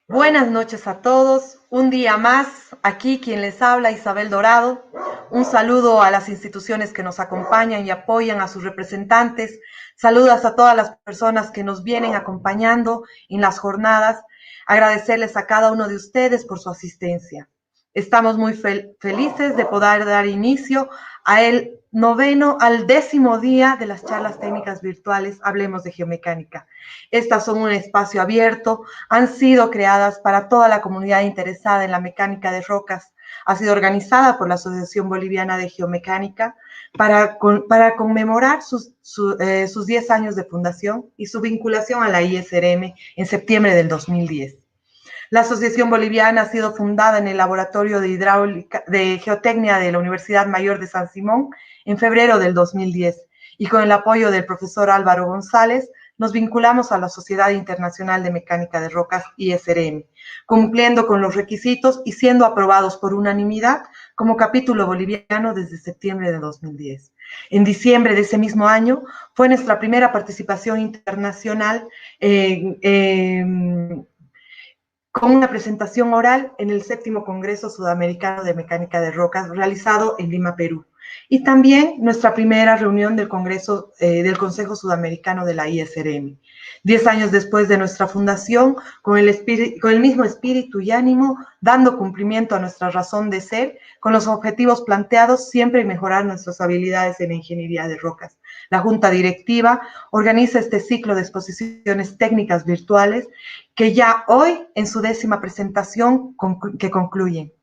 Buenas noches a todos. Un día más, aquí quien les habla, Isabel Dorado. Un saludo a las instituciones que nos acompañan y apoyan, a sus representantes. Saludos a todas las personas que nos vienen acompañando en las jornadas. Agradecerles a cada uno de ustedes por su asistencia. Estamos muy felices de poder dar inicio al 10º día de las charlas técnicas virtuales Hablemos de Geomecánica. Estas son un espacio abierto, han sido creadas para toda la comunidad interesada en la mecánica de rocas. Ha sido organizada por la Asociación Boliviana de Geomecánica para conmemorar sus 10 años de fundación y su vinculación a la ISRM en septiembre del 2010. La Asociación Boliviana ha sido fundada en el Laboratorio de Geotecnia de la Universidad Mayor de San Simón en febrero del 2010 y con el apoyo del profesor Álvaro González nos vinculamos a la Sociedad Internacional de Mecánica de Rocas, ISRM, cumpliendo con los requisitos y siendo aprobados por unanimidad como capítulo boliviano desde septiembre de 2010. En diciembre de ese mismo año fue nuestra primera participación internacional con una presentación oral en el 7º Congreso Sudamericano de Mecánica de Rocas realizado en Lima, Perú. Y también nuestra primera reunión del Congreso del Consejo Sudamericano de la ISRM. 10 años después de nuestra fundación, con el mismo espíritu y ánimo, dando cumplimiento a nuestra razón de ser, con los objetivos planteados, siempre mejorar nuestras habilidades en la ingeniería de rocas. La Junta Directiva organiza este ciclo de exposiciones técnicas virtuales que ya hoy en su 10ª presentación que concluyen.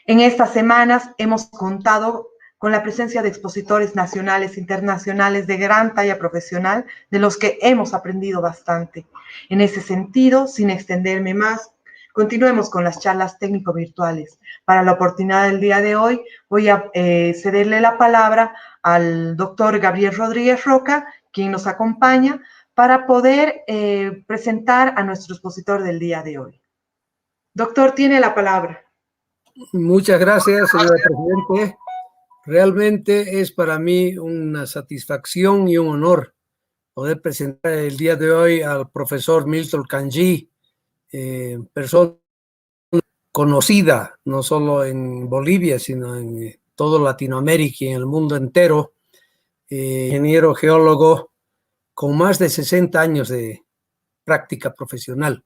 En estas semanas hemos contado con la presencia de expositores nacionales e internacionales de gran talla profesional, de los que hemos aprendido bastante. En ese sentido, sin extenderme más, continuemos con las charlas técnico-virtuales. Para la oportunidad del día de hoy, voy a cederle la palabra al doctor Gabriel Rodríguez Roca, quien nos acompaña, para poder presentar a nuestro expositor del día de hoy. Doctor, tiene la palabra. Muchas gracias, señora Presidente. Realmente es para mí una satisfacción y un honor poder presentar el día de hoy al profesor Milton Kangui, persona conocida no solo en Bolivia, sino en toda Latinoamérica y en el mundo entero, ingeniero geólogo con más de 60 años de práctica profesional.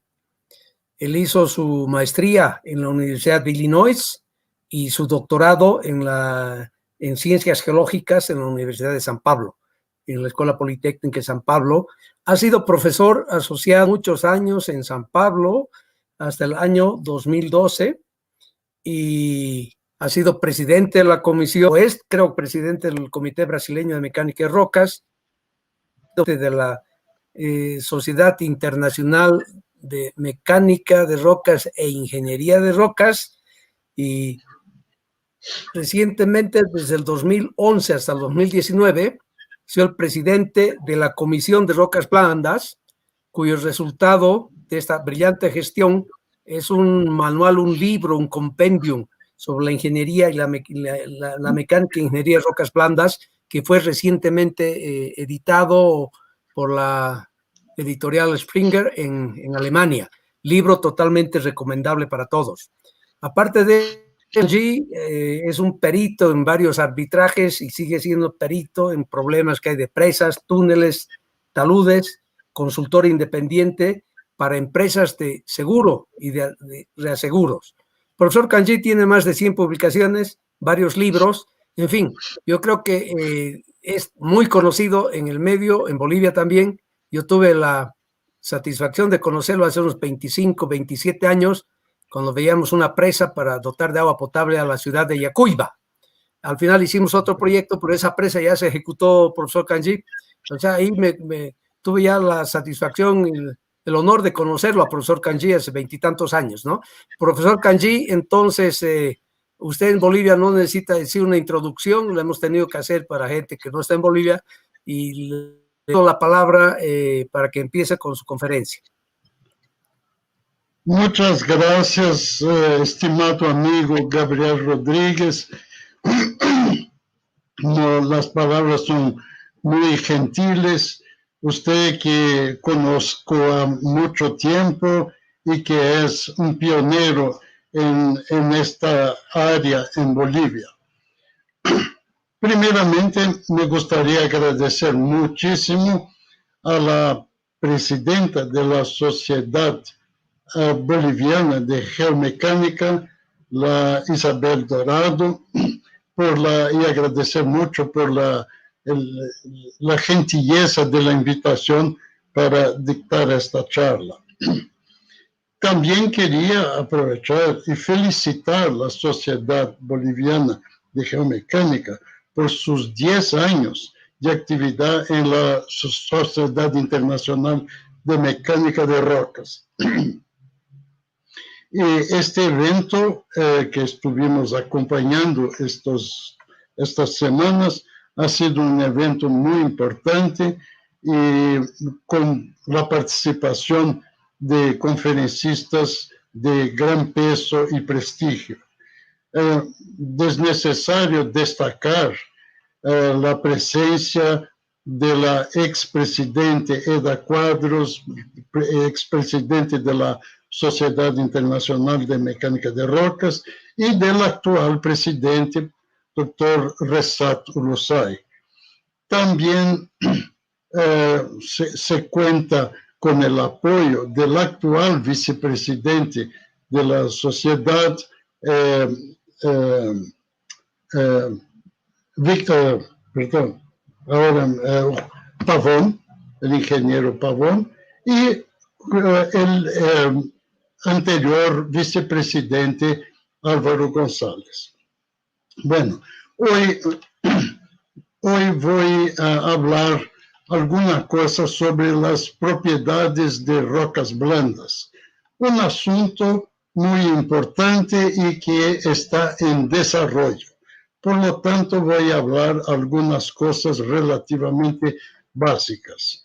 Él hizo su maestría en la Universidad de Illinois y su doctorado en Ciencias Geológicas en la Universidad de San Pablo, en la Escuela Politécnica de San Pablo. Ha sido profesor asociado muchos años en San Pablo hasta el año 2012 y ha sido presidente de la comisión, creo presidente del Comité Brasileño de Mecánica de Rocas, de la Sociedad Internacional de Mecánica de Rocas e Ingeniería de Rocas, y recientemente, desde el 2011 hasta el 2019, soy el presidente de la Comisión de Rocas Blandas, cuyo resultado de esta brillante gestión es un manual, un libro, un compendium sobre la ingeniería y la mecánica e ingeniería de rocas blandas, que fue recientemente editado por la editorial Springer en Alemania. Libro totalmente recomendable para todos. Aparte de Kangui, es un perito en varios arbitrajes y sigue siendo perito en problemas que hay de presas, túneles, taludes, consultor independiente para empresas de seguro y de reaseguros. El profesor Kangui tiene más de 100 publicaciones, varios libros, en fin, yo creo que es muy conocido en el medio, en Bolivia también. Yo tuve la satisfacción de conocerlo hace unos 25, 27 años, cuando veíamos una presa para dotar de agua potable a la ciudad de Yacuiba. Al final hicimos otro proyecto, pero esa presa ya se ejecutó, profesor Kangui. O sea, ahí tuve ya la satisfacción, el honor de conocerlo a profesor Kangui hace 20 y tantos años, ¿no? Profesor Kangui, entonces, usted en Bolivia no necesita decir una introducción, lo hemos tenido que hacer para gente que no está en Bolivia, y le doy la palabra para que empiece con su conferencia. Muchas gracias, estimado amigo Gabriel Rodríguez. No, las palabras son muy gentiles. Usted que conozco a mucho tiempo y que es un pionero en esta área en Bolivia. Primeramente, me gustaría agradecer muchísimo a la presidenta de la Sociedad Boliviana de Geomecánica, la Isabel Dorado, y agradecer mucho por la gentileza de la invitación para dictar esta charla. También quería aprovechar y felicitar a la Sociedad Boliviana de Geomecánica por sus 10 años de actividad en la Sociedad Internacional de Mecánica de Rocas. Y este evento que estuvimos acompañando estas semanas ha sido un evento muy importante y con la participación de conferencistas de gran peso y prestigio. Es necesario destacar la presencia de la expresidente Eda Quadros, expresidente de la Sociedad Internacional de Mecánica de Rocas, y del actual presidente, doctor Resat Urusay. También se cuenta con el apoyo del actual vicepresidente de la sociedad, Pavón, el ingeniero Pavón, y el anterior vicepresidente Álvaro González. Bueno, hoy voy a hablar alguna cosa sobre las propiedades de rocas blandas, un asunto muy importante y que está en desarrollo. Por lo tanto, voy a hablar algunas cosas relativamente básicas.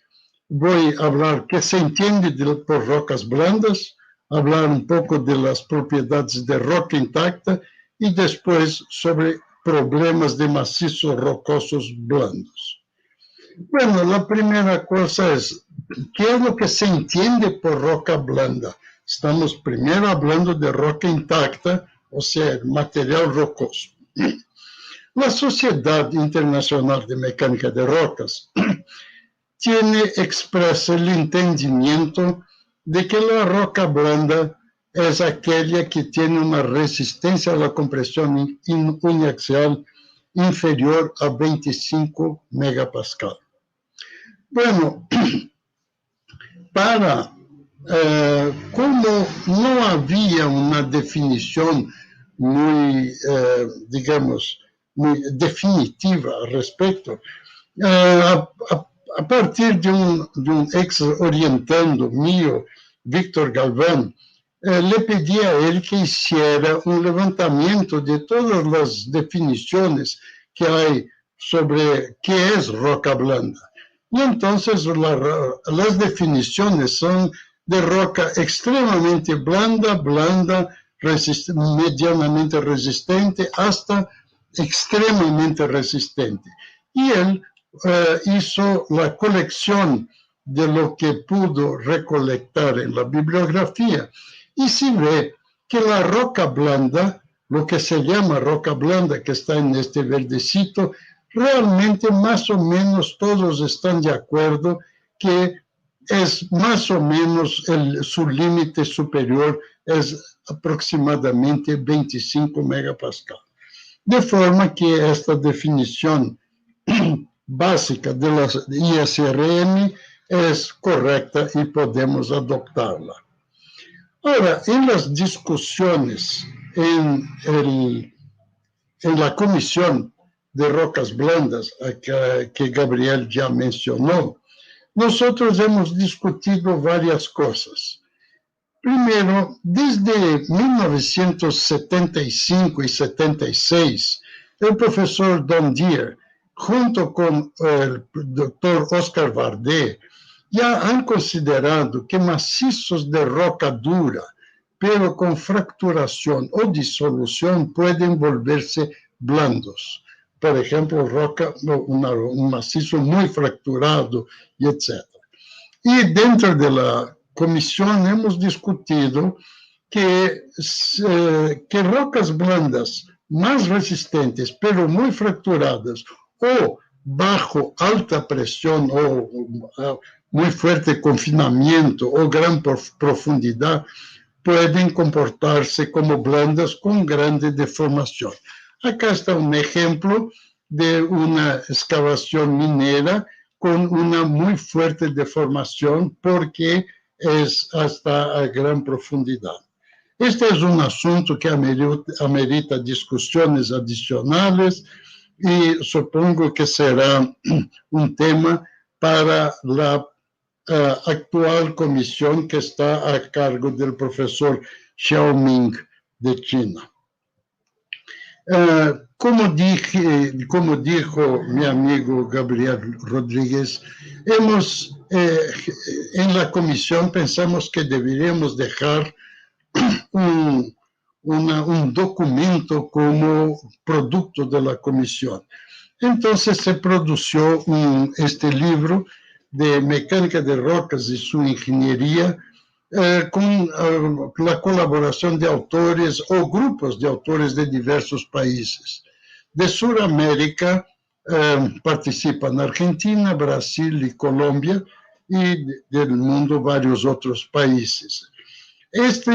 Voy a hablar qué se entiende por rocas blandas, hablar un poco de las propiedades de roca intacta y después sobre problemas de macizos rocosos blandos. Bueno, la primera cosa es, ¿qué es lo que se entiende por roca blanda? Estamos primero hablando de roca intacta, o sea, el material rocoso. La Sociedad Internacional de Mecánica de Rocas expresa el entendimiento de que la roca blanda es aquella que tiene una resistencia a la compresión uniaxial inferior a 25 megapascal. Bueno, como no había una definición muy, digamos, muy definitiva al respecto, a partir de un ex orientando mío, Víctor Galván, le pedí a él que hiciera un levantamiento de todas las definiciones que hay sobre qué es roca blanda. Y entonces las definiciones son de roca extremadamente blanda, medianamente resistente, hasta extremadamente resistente. Y él hizo la colección de lo que pudo recolectar en la bibliografía. Y se ve que la roca blanda, lo que se llama roca blanda, que está en este verdecito, realmente más o menos todos están de acuerdo que es más o menos su límite superior es aproximadamente 25 megapascal. De forma que esta definición básica de la ISRM es correcta y podemos adoptarla. Ahora, en las discusiones en la Comisión de Rocas Blandas, que Gabriel ya mencionó, nosotros hemos discutido varias cosas. Primero, desde 1975 y 76, el profesor Don Deere, junto con el doctor Oscar Vardé, ya han considerado que macizos de roca dura, pero con fracturación o disolución pueden volverse blandos. Por ejemplo, roca, un macizo muy fracturado, y etc. Y dentro de la comisión hemos discutido que rocas blandas más resistentes, pero muy fracturadas, o bajo alta presión, o muy fuerte confinamiento, o gran profundidad, pueden comportarse como blandas con grande deformación. Acá está un ejemplo de una excavación minera con una muy fuerte deformación porque es hasta a gran profundidad. Este es un asunto que amerita discusiones adicionales y supongo que será un tema para la actual comisión que está a cargo del profesor Xiaoming de China. Como dijo mi amigo Gabriel Rodríguez, en la comisión pensamos que deberíamos dejar un documento como producto de la comisión. Entonces se produjo este libro de mecánica de rocas y su ingeniería, con la colaboración de autores o grupos de autores de diversos países. De Sudamérica participan Argentina, Brasil y Colombia, y del mundo varios otros países. Este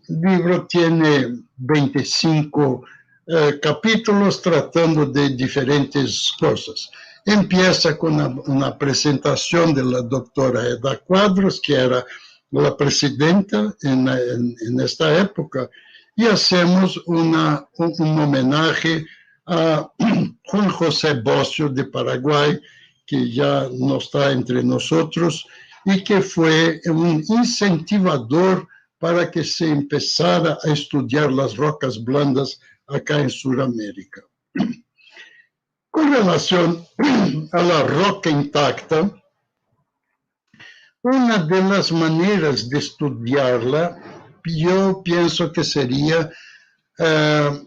libro tiene 25 capítulos tratando de diferentes cosas. Empieza con una presentación de la doctora Eda Cuadros, que era la presidenta en esta época, y hacemos un homenaje a Juan José Bocio de Paraguay, que ya no está entre nosotros, y que fue un incentivador para que se empezara a estudiar las rocas blandas acá en Sudamérica. Con relación a la roca intacta, una de las maneras de estudiarla, yo pienso que sería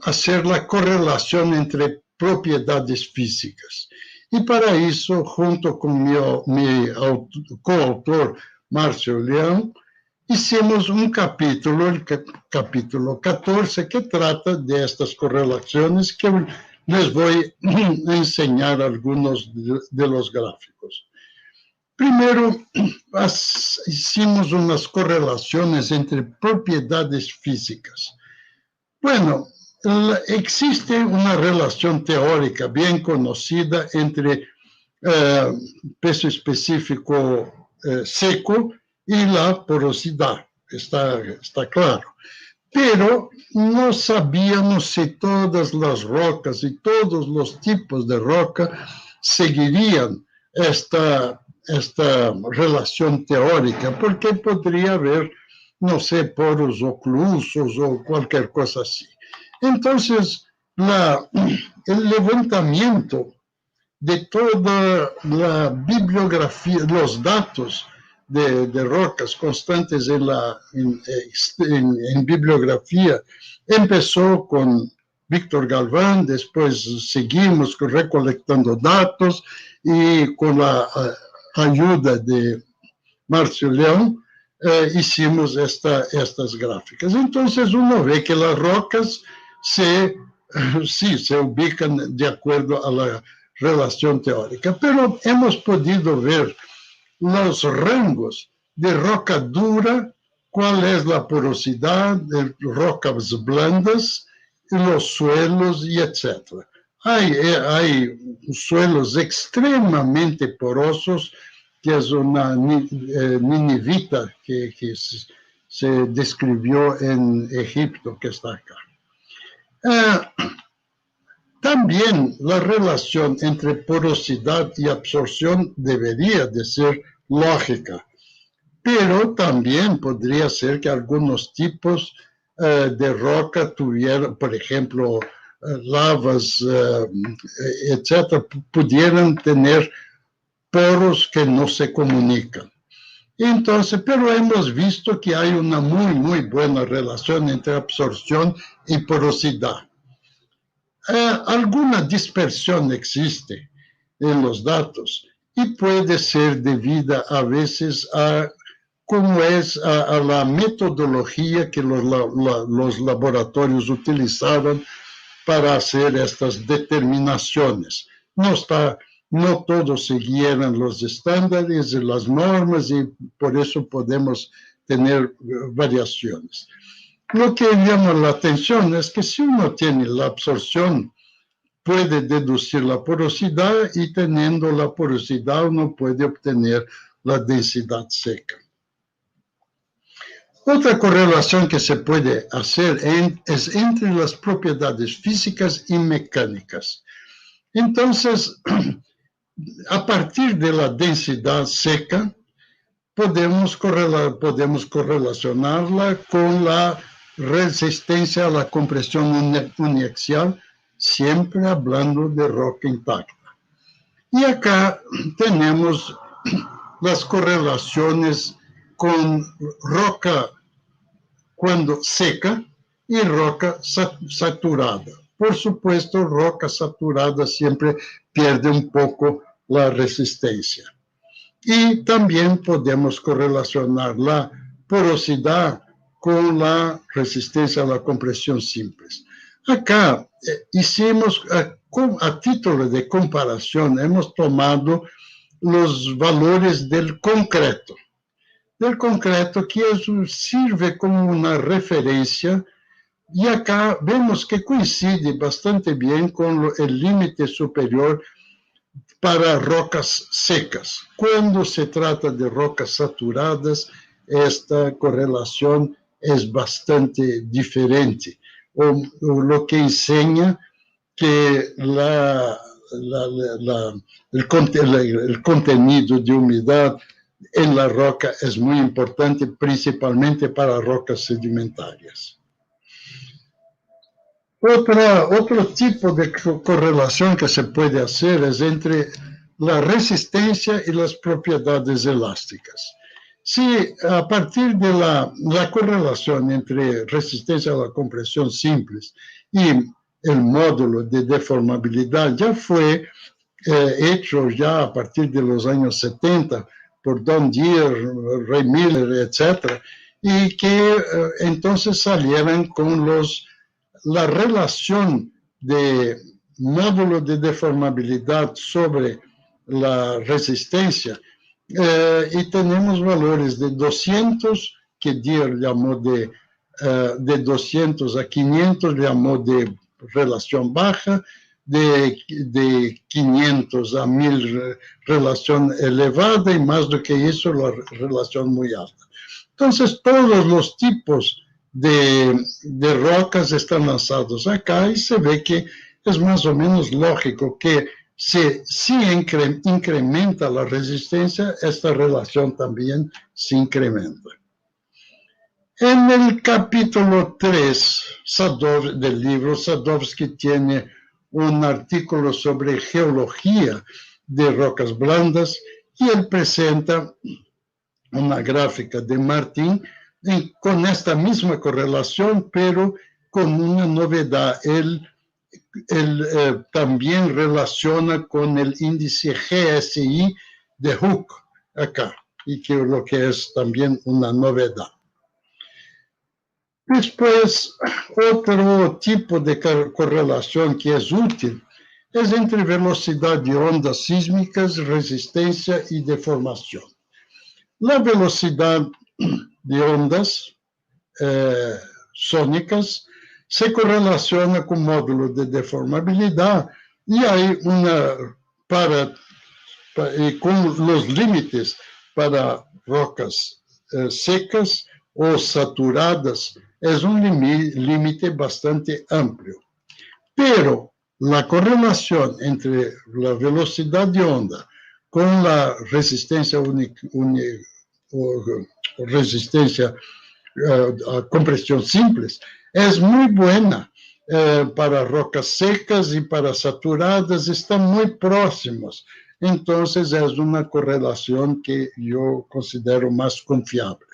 hacer la correlación entre propiedades físicas. Y para eso, junto con mi coautor, Márcio Leão, hicimos un capítulo, el capítulo 14, que trata de estas correlaciones, que les voy a enseñar algunos de los gráficos. Primero, hicimos unas correlaciones entre propiedades físicas. Bueno, existe una relación teórica bien conocida entre peso específico seco y la porosidad, está claro. Pero no sabíamos si todas las rocas y todos los tipos de roca seguirían esta relación teórica, porque podría haber, no sé, poros oclusos o cualquier cosa así. Entonces, el levantamiento de toda la bibliografía, los datos de rocas constantes en bibliografía, empezó con Víctor Galván, después seguimos recolectando datos y con la ayuda de Márcio Leão hicimos estas gráficas. Entonces uno ve que las rocas se ubican de acuerdo a la relación teórica, pero hemos podido ver los rangos de roca dura, cuál es la porosidad de rocas blandas, los suelos y etc. Hay suelos extremadamente porosos, que es una ninivita que se describió en Egipto, que está acá. También la relación entre porosidad y absorción debería de ser lógica, pero también podría ser que algunos tipos de roca tuvieran, por ejemplo, lavas, etcétera, pudieran tener poros que no se comunican. Entonces, pero hemos visto que hay una muy buena relación entre absorción y porosidad. Alguna dispersión existe en los datos y puede ser debida a veces a cómo es a la metodología que los laboratorios utilizaron para hacer estas determinaciones. No todos siguieron los estándares y las normas y por eso podemos tener variaciones. Lo que llama la atención es que si uno tiene la absorción, puede deducir la porosidad y teniendo la porosidad uno puede obtener la densidad seca. Otra correlación que se puede hacer es entre las propiedades físicas y mecánicas. Entonces, a partir de la densidad seca, podemos correlacionarla con la resistencia a la compresión uniaxial, siempre hablando de roca intacta. Y acá tenemos las correlaciones con roca cuando seca y roca saturada. Por supuesto, roca saturada siempre pierde un poco la resistencia. Y también podemos correlacionar la porosidad con la resistencia a la compresión simple. Acá hicimos, a título de comparación, hemos tomado los valores del concreto que sirve como una referencia, y acá vemos que coincide bastante bien con el límite superior para rocas secas. Cuando se trata de rocas saturadas, esta correlación es bastante diferente, o lo que enseña que el contenido de humedad en la roca es muy importante, principalmente para rocas sedimentarias. Otro tipo de correlación que se puede hacer es entre la resistencia y las propiedades elásticas. Si a partir de la correlación entre resistencia a la compresión simples y el módulo de deformabilidad ya fue hecho ya a partir de los años 70 por Don Deere, Ray Miller, etc., y que entonces salieran con la relación de módulo de deformabilidad sobre la resistencia, y tenemos valores de 200, que Deere llamó de 200 a 500, llamó de relación baja, de 500 a 1000 relación elevada, y más do que eso, la relación muy alta. Entonces, todos los tipos de rocas están lanzados acá, y se ve que es más o menos lógico que si incrementa la resistencia, esta relación también se incrementa. En el capítulo 3 del libro, Sadowski tiene un artículo sobre geología de rocas blandas, y él presenta una gráfica de Martín con esta misma correlación, pero con una novedad. Él también relaciona con el índice GSI de Hooke acá, y que lo que es también una novedad. Después, otro tipo de correlación que es útil es entre velocidad de ondas sísmicas, resistencia y deformación. La velocidad de ondas sónicas se correlaciona con módulo de deformabilidad, y hay con los límites para rocas secas o saturadas, es un límite bastante amplio. Pero la correlación entre la velocidad de onda con la resistencia resistencia a compresión simples es muy buena para rocas secas y para saturadas, están muy próximos. entonces es una correlación que yo considero más confiable.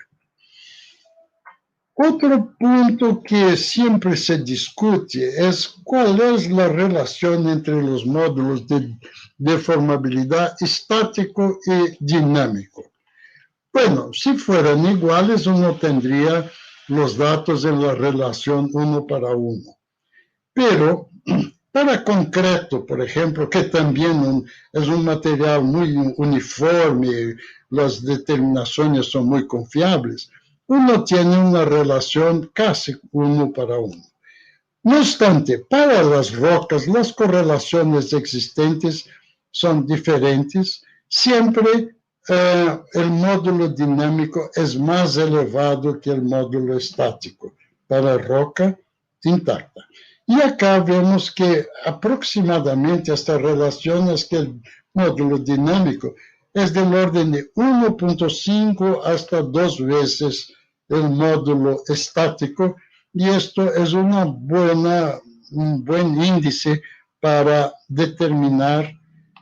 Otro punto que siempre se discute es cuál es la relación entre los módulos de deformabilidad estático y dinámico. Bueno, si fueran iguales, uno tendría los datos en la relación 1 para 1. Pero para concreto, por ejemplo, que también es un material muy uniforme, las determinaciones son muy confiables, uno tiene una relación casi 1 para 1. No obstante, para las rocas, las correlaciones existentes son diferentes. Siempre el módulo dinámico es más elevado que el módulo estático para roca intacta. Y acá vemos que aproximadamente esta relación es que el módulo dinámico es del orden de 1.5 hasta 2 veces el módulo estático, y esto es un buen índice para determinar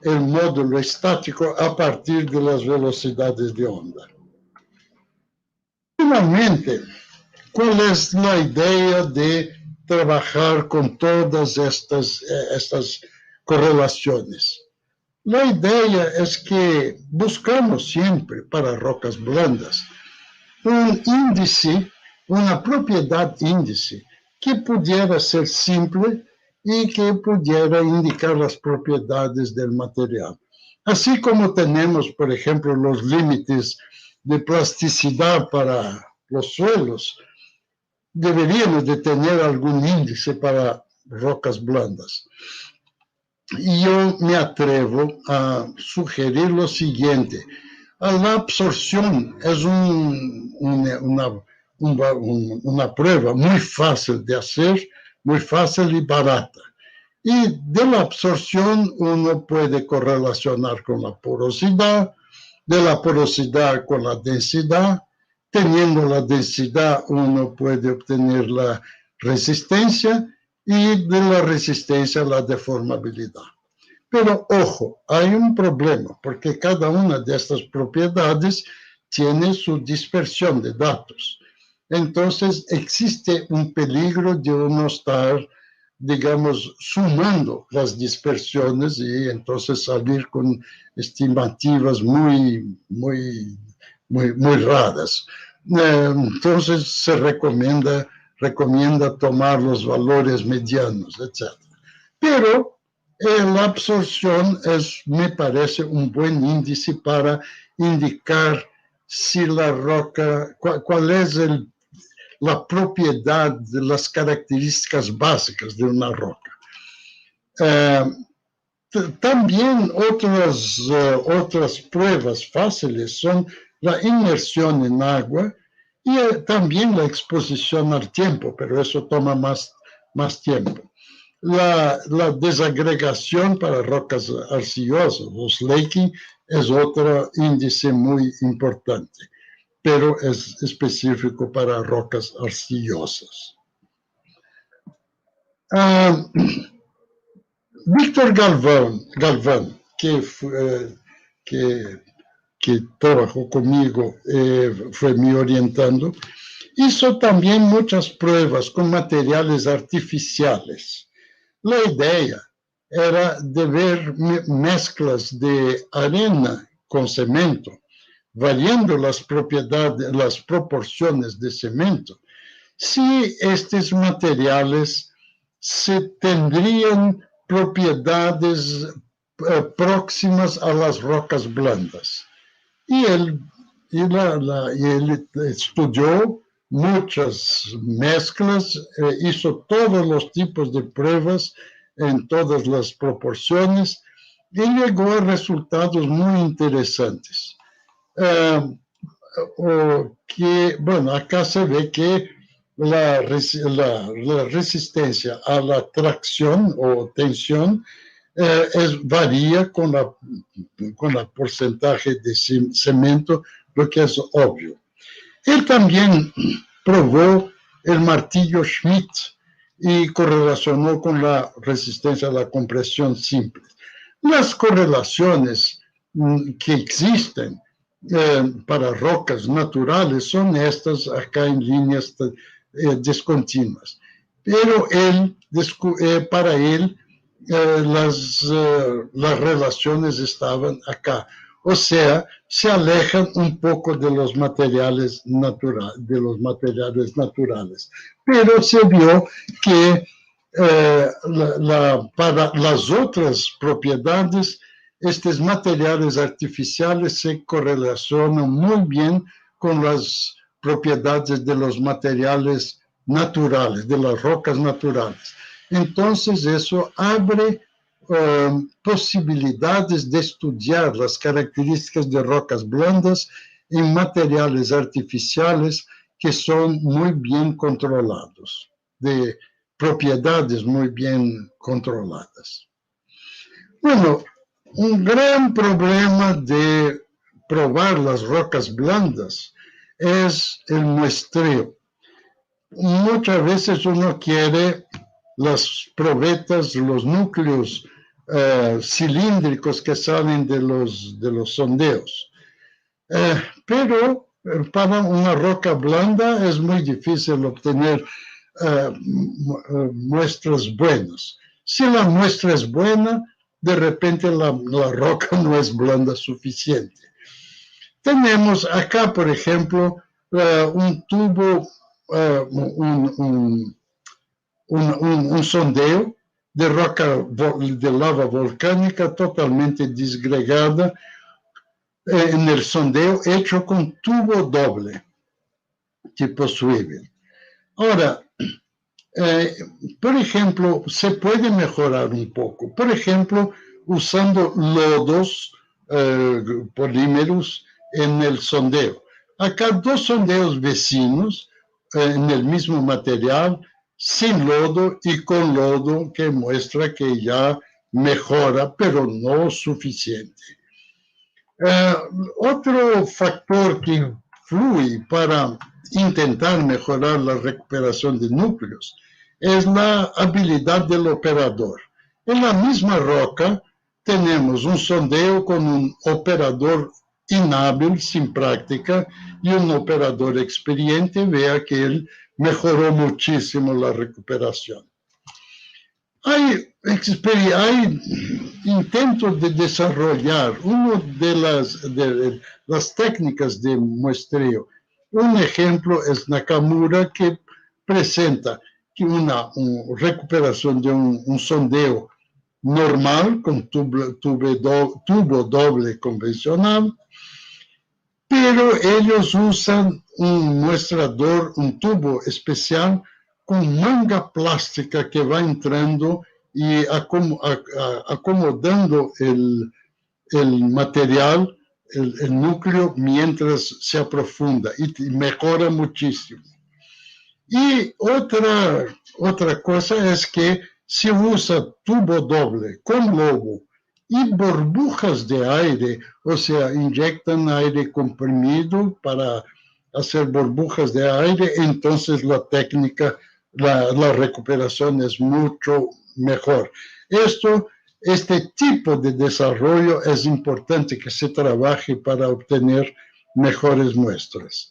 el módulo estático a partir de las velocidades de onda. Finalmente, ¿cuál es la idea de trabajar con todas estas correlaciones? La idea es que buscamos siempre para rocas blandas un índice, una propiedad índice que pudiera ser simple y que pudiera indicar las propiedades del material. Así como tenemos, por ejemplo, los límites de plasticidad para los suelos, deberíamos de tener algún índice para rocas blandas. Y yo me atrevo a sugerir lo siguiente. La absorción es una prueba muy fácil de hacer, muy fácil y barata. Y de la absorción uno puede correlacionar con la porosidad, de la porosidad con la densidad. Teniendo la densidad uno puede obtener la resistencia y de la resistencia la deformabilidad. Pero ojo, hay un problema, porque cada una de estas propiedades tiene su dispersión de datos. Entonces existe un peligro de uno estar, digamos, sumando las dispersiones y entonces salir con estimativas muy raras. Entonces se recomienda tomar los valores medianos, etc. Pero la absorción me parece un buen índice para indicar si la roca, cuál es la propiedad, las características básicas de una roca. También otras pruebas fáciles son la inmersión en agua y también la exposición al tiempo, pero eso toma más tiempo. La desagregación para rocas arcillosas, o slaking, es otro índice muy importante, pero es específico para rocas arcillosas. Víctor Galván, que trabajó conmigo, fue mi orientando, hizo también muchas pruebas con materiales artificiales. La idea era de ver mezclas de arena con cemento, variando las propiedades, las proporciones de cemento. Si estos materiales tendrían propiedades próximas a las rocas blandas. Y él estudió muchas mezclas, hizo todos los tipos de pruebas en todas las proporciones y llegó a resultados muy interesantes. Bueno, acá se ve que la resistencia a la tracción o tensión varía con el porcentaje de cemento, lo que es obvio. Él también probó el martillo Schmidt y correlacionó con la resistencia a la compresión simple. Las correlaciones que existen para rocas naturales son estas acá en líneas discontinuas. Pero para él las relaciones estaban acá. O sea, se alejan un poco de los materiales naturales. Pero se vio que para las otras propiedades, estos materiales artificiales se correlacionan muy bien con las propiedades de los materiales naturales, de las rocas naturales. Entonces, eso abre posibilidades de estudiar las características de rocas blandas en materiales artificiales que son muy bien controlados, de propiedades muy bien controladas. Bueno, un gran problema de probar las rocas blandas es el muestreo. Muchas veces uno quiere las probetas, los núcleos cilíndricos que salen de los sondeos. Pero para una roca blanda es muy difícil obtener muestras buenas. Si la muestra es buena, de repente la roca no es blanda suficiente. Tenemos acá, por ejemplo, un tubo, un sondeo de roca de lava volcánica totalmente disgregada en el sondeo hecho con tubo doble, tipo Swivel. Ahora, por ejemplo, se puede mejorar un poco. Por ejemplo, usando lodos polímeros en el sondeo. Acá dos sondeos vecinos en el mismo material, sin lodo y con lodo, que muestra que ya mejora, pero no suficiente. Otro factor que influye para intentar mejorar la recuperación de núcleos es la habilidad del operador. En la misma roca tenemos un sondeo con un operador inhábil, sin práctica, y un operador experiente. Vea que él mejoró muchísimo la recuperación. Hay intentos de desarrollar una de las técnicas de muestreo. Un ejemplo es Nakamura, que presenta una recuperación de un sondeo normal con tubo doble convencional, pero ellos usan un muestrador, un tubo especial con manga plástica que va entrando y acomodando el material, el núcleo, mientras se aprofunda y mejora muchísimo. Y otra cosa es que se usa tubo doble con lobo y burbujas de aire, o sea, inyectan aire comprimido para hacer burbujas de aire, entonces la técnica, la recuperación es mucho mejor. Este tipo de desarrollo es importante que se trabaje para obtener mejores muestras.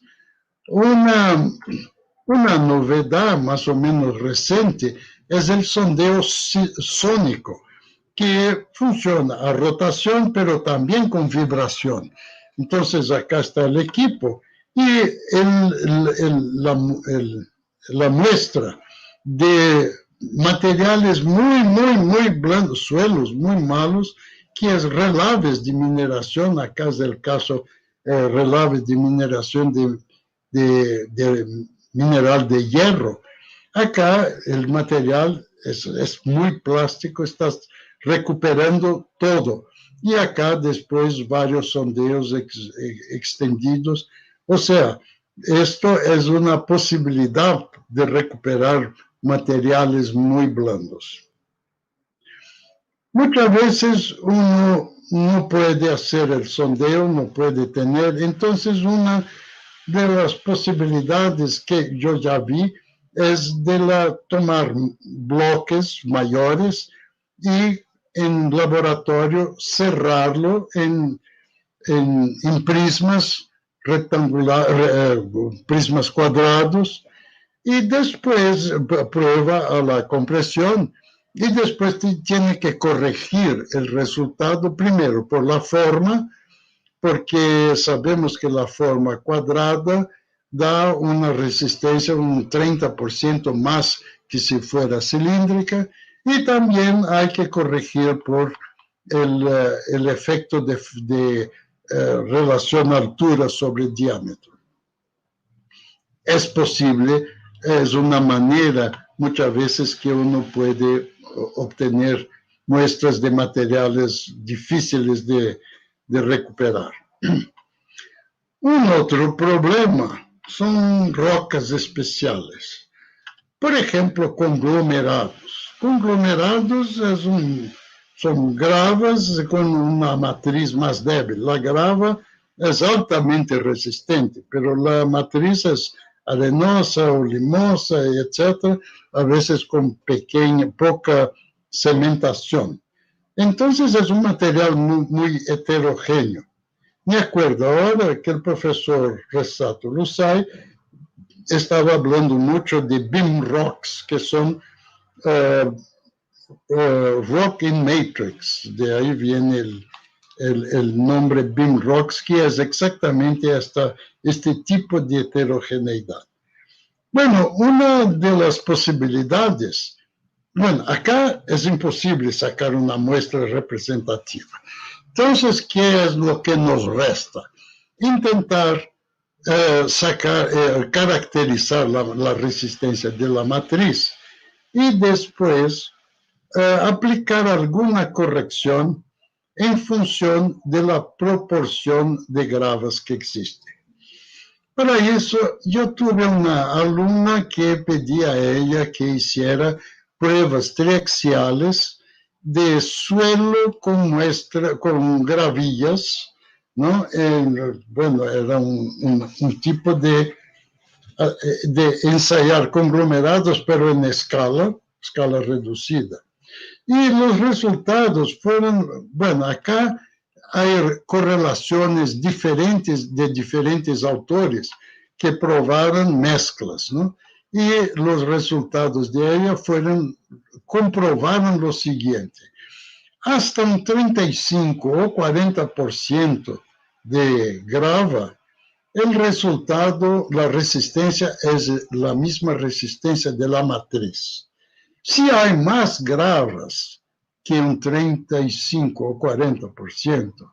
Una novedad más o menos reciente es el sondeo sónico, que funciona a rotación, pero también con vibración. Entonces, acá está el equipo y la muestra de materiales muy blandos, suelos muy malos, que es relaves de mineración. Acá es el caso relaves de mineración de mineral de hierro. Acá el material es muy plástico, estás recuperando todo. Y acá después varios sondeos extendidos. O sea, esto es una posibilidad de recuperar materiales muy blandos. Muchas veces uno no puede hacer el sondeo, no puede tener. Entonces, una de las posibilidades que yo ya vi es de tomar bloques mayores y en laboratorio cerrarlo en en prismas rectangulares, prismas cuadrados, y después prueba a la compresión, y después tiene que corregir el resultado primero por la forma, porque sabemos que la forma cuadrada da una resistencia un 30% más que si fuera cilíndrica, y también hay que corregir por el efecto de relación altura sobre diámetro. Es posible, es una manera muchas veces que uno puede obtener muestras de materiales difíciles de recuperar. Un otro problema son rocas especiales. Por ejemplo, conglomerados. Conglomerados son gravas con una matriz más débil. La grava es altamente resistente, pero la matriz es arenosa o limosa, etc., a veces con poca cementación. Entonces es un material muy heterogéneo. Me acuerdo ahora que el profesor Ressato Lussay estaba hablando mucho de beam rocks, que son rock in matrix. De ahí viene el nombre beam rocks, que es exactamente este tipo de heterogeneidad. Bueno, una de las posibilidades, acá es imposible sacar una muestra representativa. Entonces, ¿qué es lo que nos resta? Intentar caracterizar la resistencia de la matriz y después aplicar alguna corrección en función de la proporción de gravas que existe. Para eso, yo tuve una alumna que pedía a ella que hiciera pruebas triaxiales de suelo con gravillas, ¿no? Era un tipo de ensayar conglomerados, pero en escala reducida. Y los resultados fueron, acá hay correlaciones diferentes de diferentes autores que probaron mezclas, ¿no? Y los resultados de ella comprobaron lo siguiente: hasta un 35 o 40% de grava, el resultado, la resistencia es la misma resistencia de la matriz. Si hay más gravas que un 35 o 40%,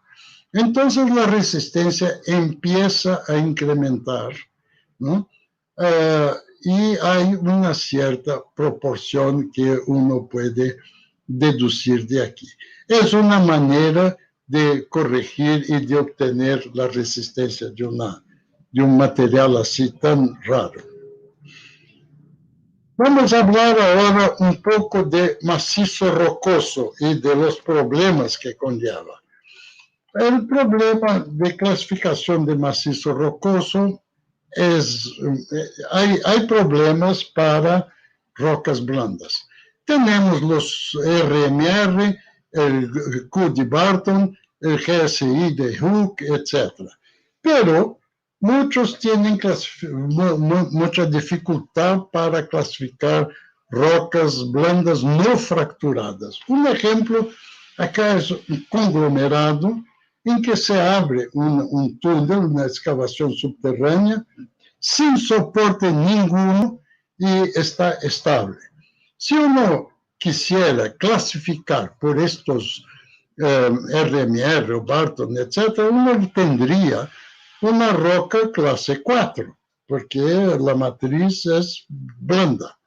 entonces la resistencia empieza a incrementar, ¿no? Y hay una cierta proporción que uno puede deducir de aquí. Es una manera de corregir y de obtener la resistencia de un material así tan raro. Vamos a hablar ahora un poco de macizo rocoso y de los problemas que conlleva. El problema de clasificación de macizo rocoso hay problemas para rocas blandas. Tenemos los RMR, el Q de Barton, el GSI de Hooke, etc. Pero muchos tienen mucha dificultad para clasificar rocas blandas no fracturadas. Un ejemplo acá es un conglomerado en que se abre un túnel, una excavación subterránea, sin soporte ninguno y está estable. Si uno quisiera clasificar por estos RMR o Barton, etc., uno tendría una roca clase 4, porque la matriz es blanda.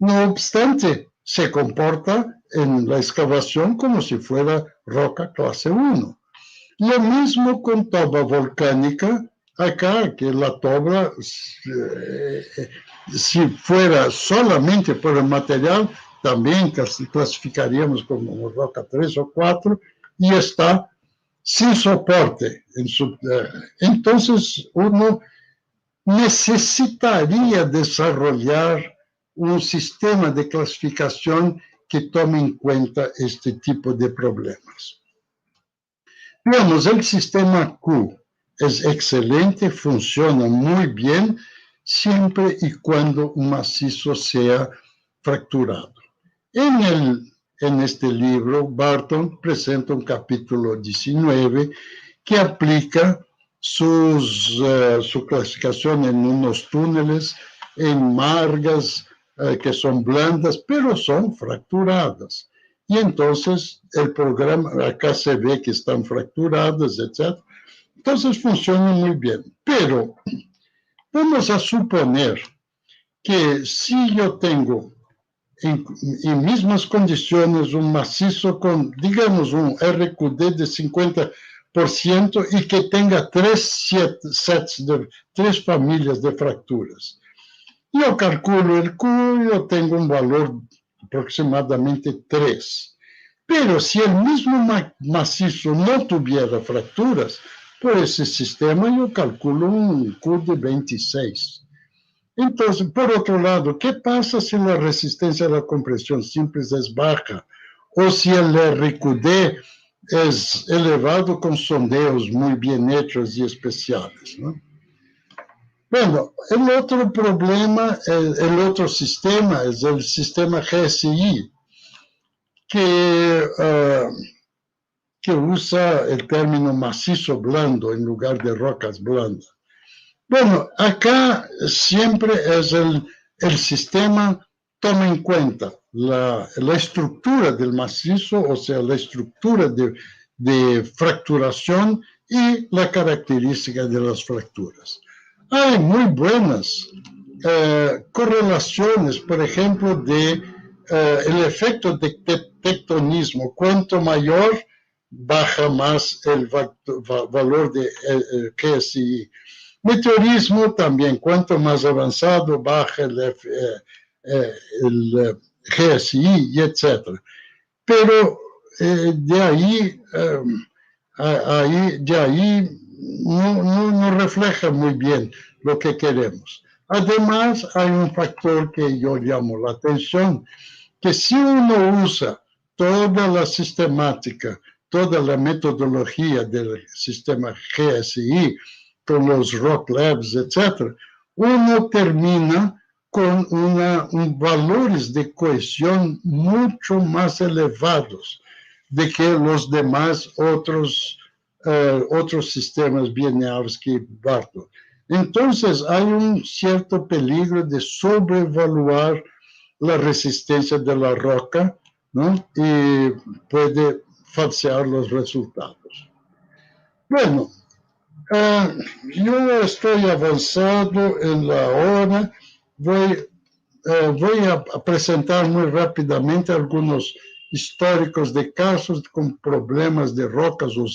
No obstante, se comporta en la excavación como si fuera roca clase 1. Lo mismo con toba volcánica, acá, que la toba, si fuera solamente por el material, también clasificaríamos como roca 3 o 4, y está sin soporte. Entonces, uno necesitaría desarrollar un sistema de clasificación que tome en cuenta este tipo de problemas. Digamos, el sistema Q es excelente, funciona muy bien, siempre y cuando un macizo sea fracturado. En este libro, Barton presenta un capítulo 19 que aplica su clasificación en unos túneles, en margas que son blandas, pero son fracturadas. Y entonces el programa, acá se ve que están fracturadas, etc. Entonces funciona muy bien. Pero vamos a suponer que si yo tengo en mismas condiciones un macizo con, digamos, un RQD de 50% y que tenga tres familias de fracturas. Yo calculo el Q, yo tengo un valor aproximadamente 3. Pero si el mismo macizo no tuviera fracturas, por ese sistema yo calculo un Q de 26. Entonces, por otro lado, ¿qué pasa si la resistencia a la compresión simple es baja? O si el RQD es elevado con sondeos muy bien hechos y especiales, ¿no? Bueno, el otro problema, el otro sistema es el sistema GSI, que usa el término macizo blando en lugar de rocas blandas. Bueno, acá siempre es el sistema toma en cuenta la estructura del macizo, o sea, la estructura de fracturación y la característica de las fracturas. Hay muy buenas correlaciones, por ejemplo, de el efecto de tectonismo. Cuanto mayor, baja más el valor de GSI. Meteorismo también, cuanto más avanzado, baja el GSI, y etc. Pero de ahí no refleja muy bien lo que queremos. Además, hay un factor que yo llamo la atención, que si uno usa toda la sistemática, toda la metodología del sistema GSI, con los Rock Labs, etc., uno termina con valores de cohesión mucho más elevados de que los demás otros sistemas bienales que Barton. Entonces, hay un cierto peligro de sobrevaluar la resistencia de la roca, ¿no? Y puede falsear los resultados. Bueno, yo estoy avanzado en la hora. Voy a presentar muy rápidamente algunos históricos de casos con problemas de rocas o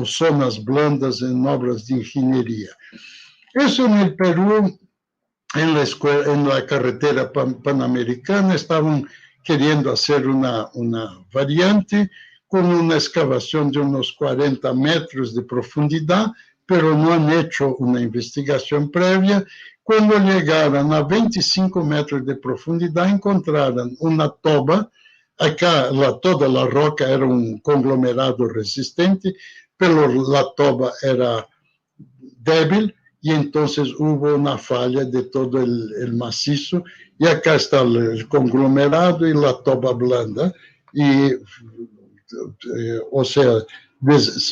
zonas blandas en obras de ingeniería. Eso en el Perú, en la carretera panamericana, estaban queriendo hacer una variante con una excavación de unos 40 metros de profundidad, pero no han hecho una investigación previa. Cuando llegaron a 25 metros de profundidad, encontraron una toba. Acá toda la roca era un conglomerado resistente, pero la toba era débil, y entonces hubo una falla de todo el macizo, y acá está el conglomerado y la toba blanda, y o sea,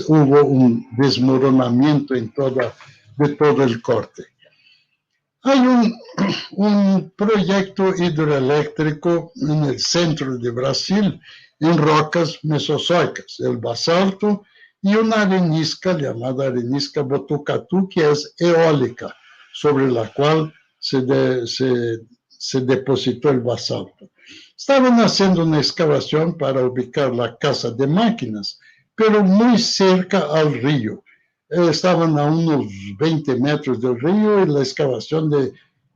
hubo un desmoronamiento de todo el corte. Hay un proyecto hidroeléctrico en el centro de Brasil, en rocas mesozoicas, el basalto y una arenisca llamada arenisca Botucatu, que es eólica, sobre la cual se depositó el basalto. Estaban haciendo una excavación para ubicar la casa de máquinas, pero muy cerca al río. Estaban a unos 20 metros del río y la excavación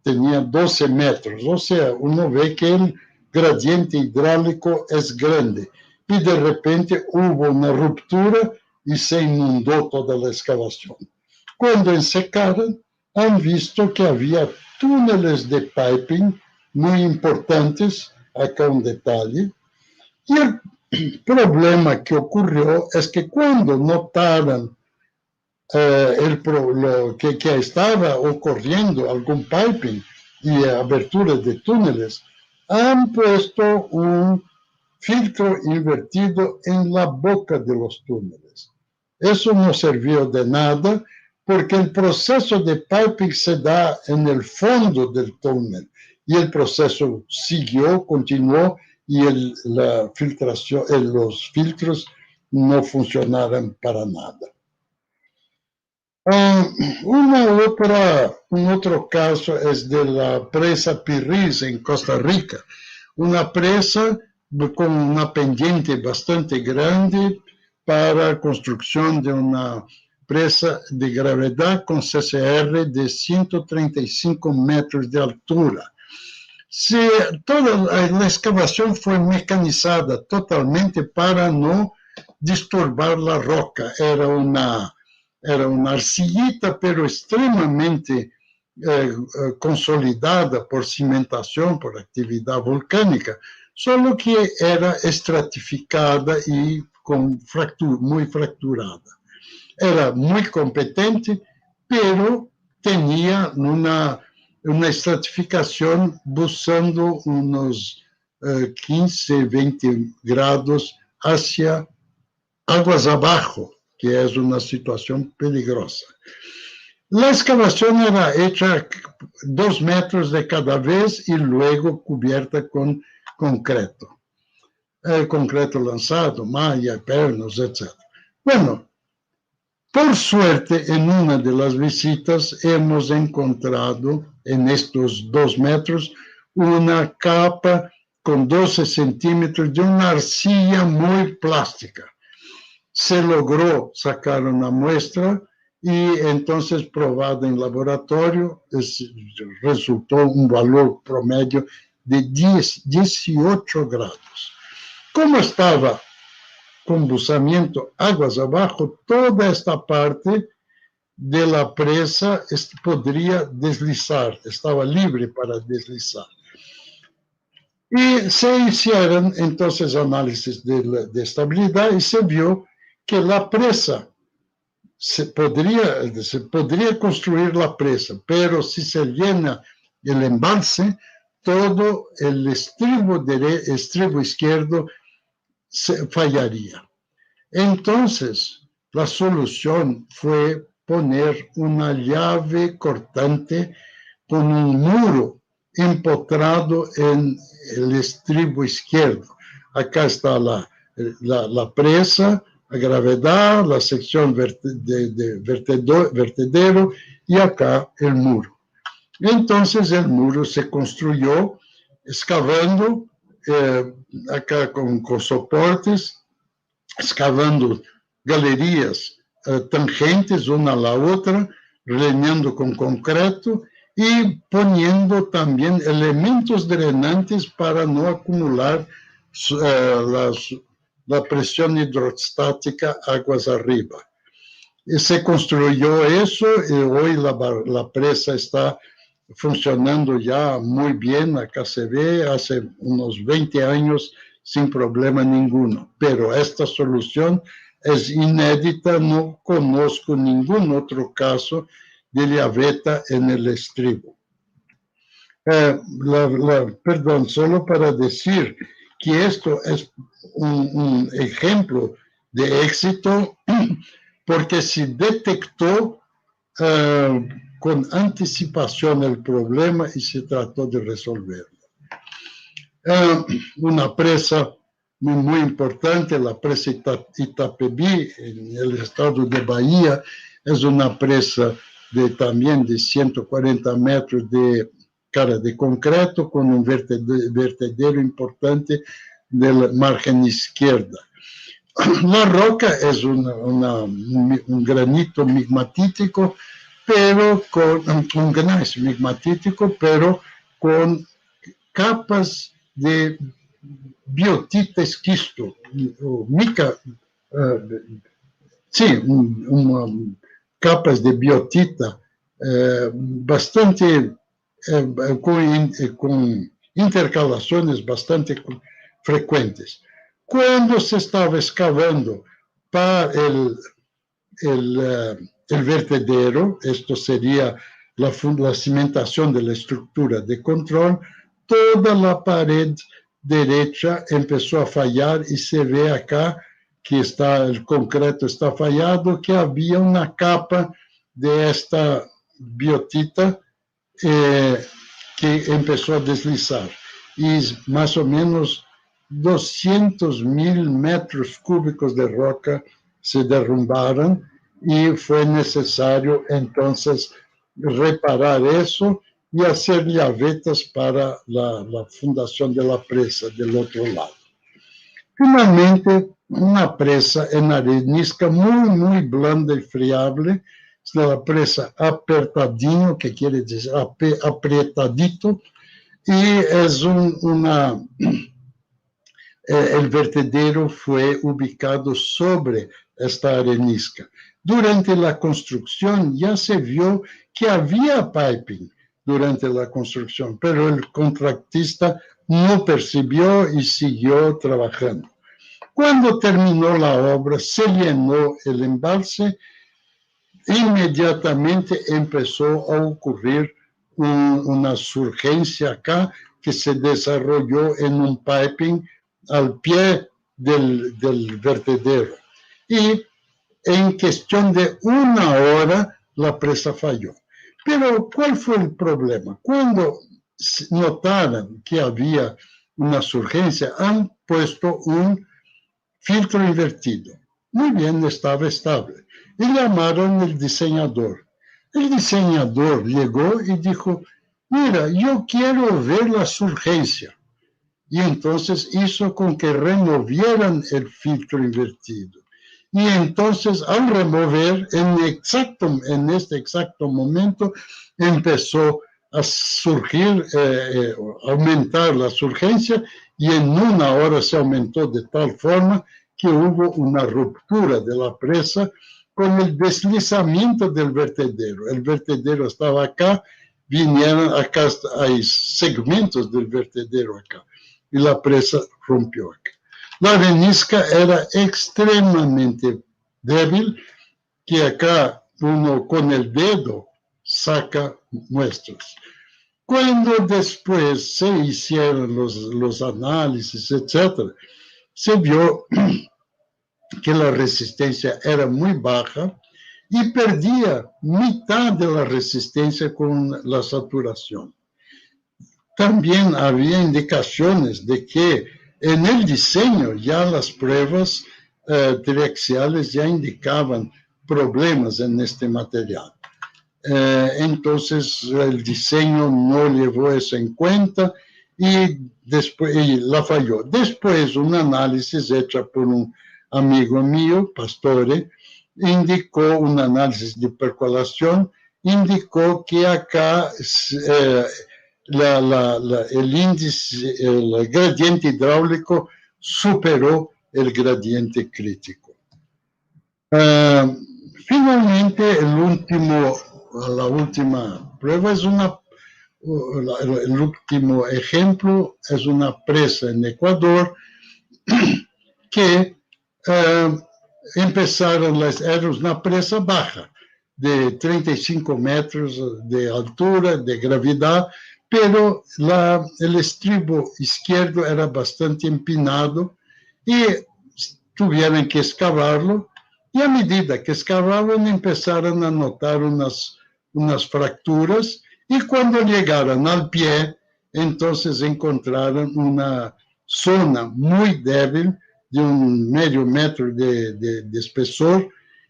tenía 12 metros. O sea, uno ve que el gradiente hidráulico es grande. Y de repente hubo una ruptura y se inundó toda la excavación. Cuando ensecaron, han visto que había túneles de piping muy importantes. Acá un detalle. Y problema que ocurrió es que cuando notaron que estaba ocurriendo algún piping y abertura de túneles, han puesto un filtro invertido en la boca de los túneles. Eso no sirvió de nada porque el proceso de piping se da en el fondo del túnel y el proceso siguió, continuó y la filtración, los filtros no funcionaron para nada. Un otro caso es de la presa Pirriz en Costa Rica, una presa con una pendiente bastante grande para construcción de una presa de gravedad con CCR de 135 metros de altura. Toda la excavación fue mecanizada totalmente para no disturbar la roca. Era una arcillita, pero extremadamente consolidada por cimentación, por actividad volcánica, solo que era estratificada y muy fracturada. Era muy competente, pero tenía una estratificación buscando unos 15, 20 grados hacia aguas abajo, que es una situación peligrosa. La excavación era hecha 2 metros de cada vez y luego cubierta con concreto. Concreto lanzado, malla, pernos, etc. Bueno, por suerte, en una de las visitas hemos encontrado en estos 2 metros una capa con 12 centímetros de una arcilla muy plástica. Se logró sacar una muestra y entonces probada en laboratorio, resultó un valor promedio de 18 grados. ¿Cómo estaba con buzamiento aguas abajo? Toda esta parte de la presa podría deslizar, estaba libre para deslizar. Y se hicieron entonces análisis de estabilidad y se vio que la presa se podría construir la presa, pero si se llena el embalse, todo el estribo izquierdo fallaría. Entonces, la solución fue poner una llave cortante con un muro empotrado en el estribo izquierdo. Acá está la presa, la gravedad, la sección de vertedero y acá el muro. Entonces el muro se construyó excavando acá con soportes, excavando galerías tangentes una a la otra, rellenando con concreto y poniendo también elementos drenantes para no acumular la presión hidrostática aguas arriba. Y se construyó eso y hoy la presa está funcionando ya muy bien. Acá se ve hace unos 20 años sin problema ninguno, pero esta solución es inédita, no conozco ningún otro caso de llaveta en el estribo. Perdón, solo para decir que esto es un ejemplo de éxito porque se detectó con anticipación el problema y se trató de resolverlo. Una presa muy importante, la presa Itapebi, en el estado de Bahía, es una presa también de 140 metros de cara de concreto con un vertedero importante de la margen izquierda. La roca es un granito migmatítico, pero un gneiss migmatítico, pero con capas de biotita esquisto, o mica, capas de biotita bastante con intercalaciones bastante frecuentes. Cuando se estaba excavando para el vertedero, esto sería la cimentación de la estructura de control, toda la pared derecha empezó a fallar y se ve acá que el concreto está fallado, que había una capa de esta biotita que empezó a deslizar. Y más o menos 200.000 metros cúbicos de roca se derrumbaron y fue necesario entonces reparar eso y hacer llavetas para la fundación de la presa del otro lado. Finalmente, una presa en arenisca muy blanda y friable, es la presa apertadinho, que quiere decir apretadito, y es el vertedero fue ubicado sobre esta arenisca. Durante la construcción ya se vio que había piping durante la construcción, pero el contratista no percibió y siguió trabajando. Cuando terminó la obra, se llenó el embalse, inmediatamente empezó a ocurrir una surgencia acá que se desarrolló en un piping al pie del vertedero. Y en cuestión de 1 hora, la presa falló. Pero, ¿cuál fue el problema? Cuando notaron que había una surgencia, han puesto un filtro invertido. Muy bien, estaba estable. Y llamaron al diseñador. El diseñador llegó y dijo, mira, yo quiero ver la surgencia. Y entonces hizo con que removieran el filtro invertido. Y entonces, al remover, en este exacto momento, empezó a surgir, aumentar la surgencia, y en 1 hora se aumentó de tal forma que hubo una ruptura de la presa con el deslizamiento del vertedero. El vertedero estaba acá, vinieron acá, hay segmentos del vertedero acá, y la presa rompió acá. La arenisca era extremadamente débil, que acá uno con el dedo saca muestras. Cuando después se hicieron los análisis, etc., se vio que la resistencia era muy baja y perdía mitad de la resistencia con la saturación. También había indicaciones de que en el diseño ya las pruebas triaxiales ya indicaban problemas en este material. Entonces el diseño no llevó eso en cuenta y la falló. Después un análisis hecho por un amigo mío, Pastore, indicó un análisis de percolación, indicó que acá el índice, el gradiente hidráulico superó el gradiente crítico. Finalmente, la última prueba el último ejemplo es una presa en Ecuador que era una presa baja de 35 metros de altura, de gravedad, pero el estribo izquierdo era bastante empinado y tuvieron que excavarlo, y a medida que excavaban empezaron a notar unas fracturas, y cuando llegaron al pie, entonces encontraron una zona muy débil de 1/2 metro de espesor,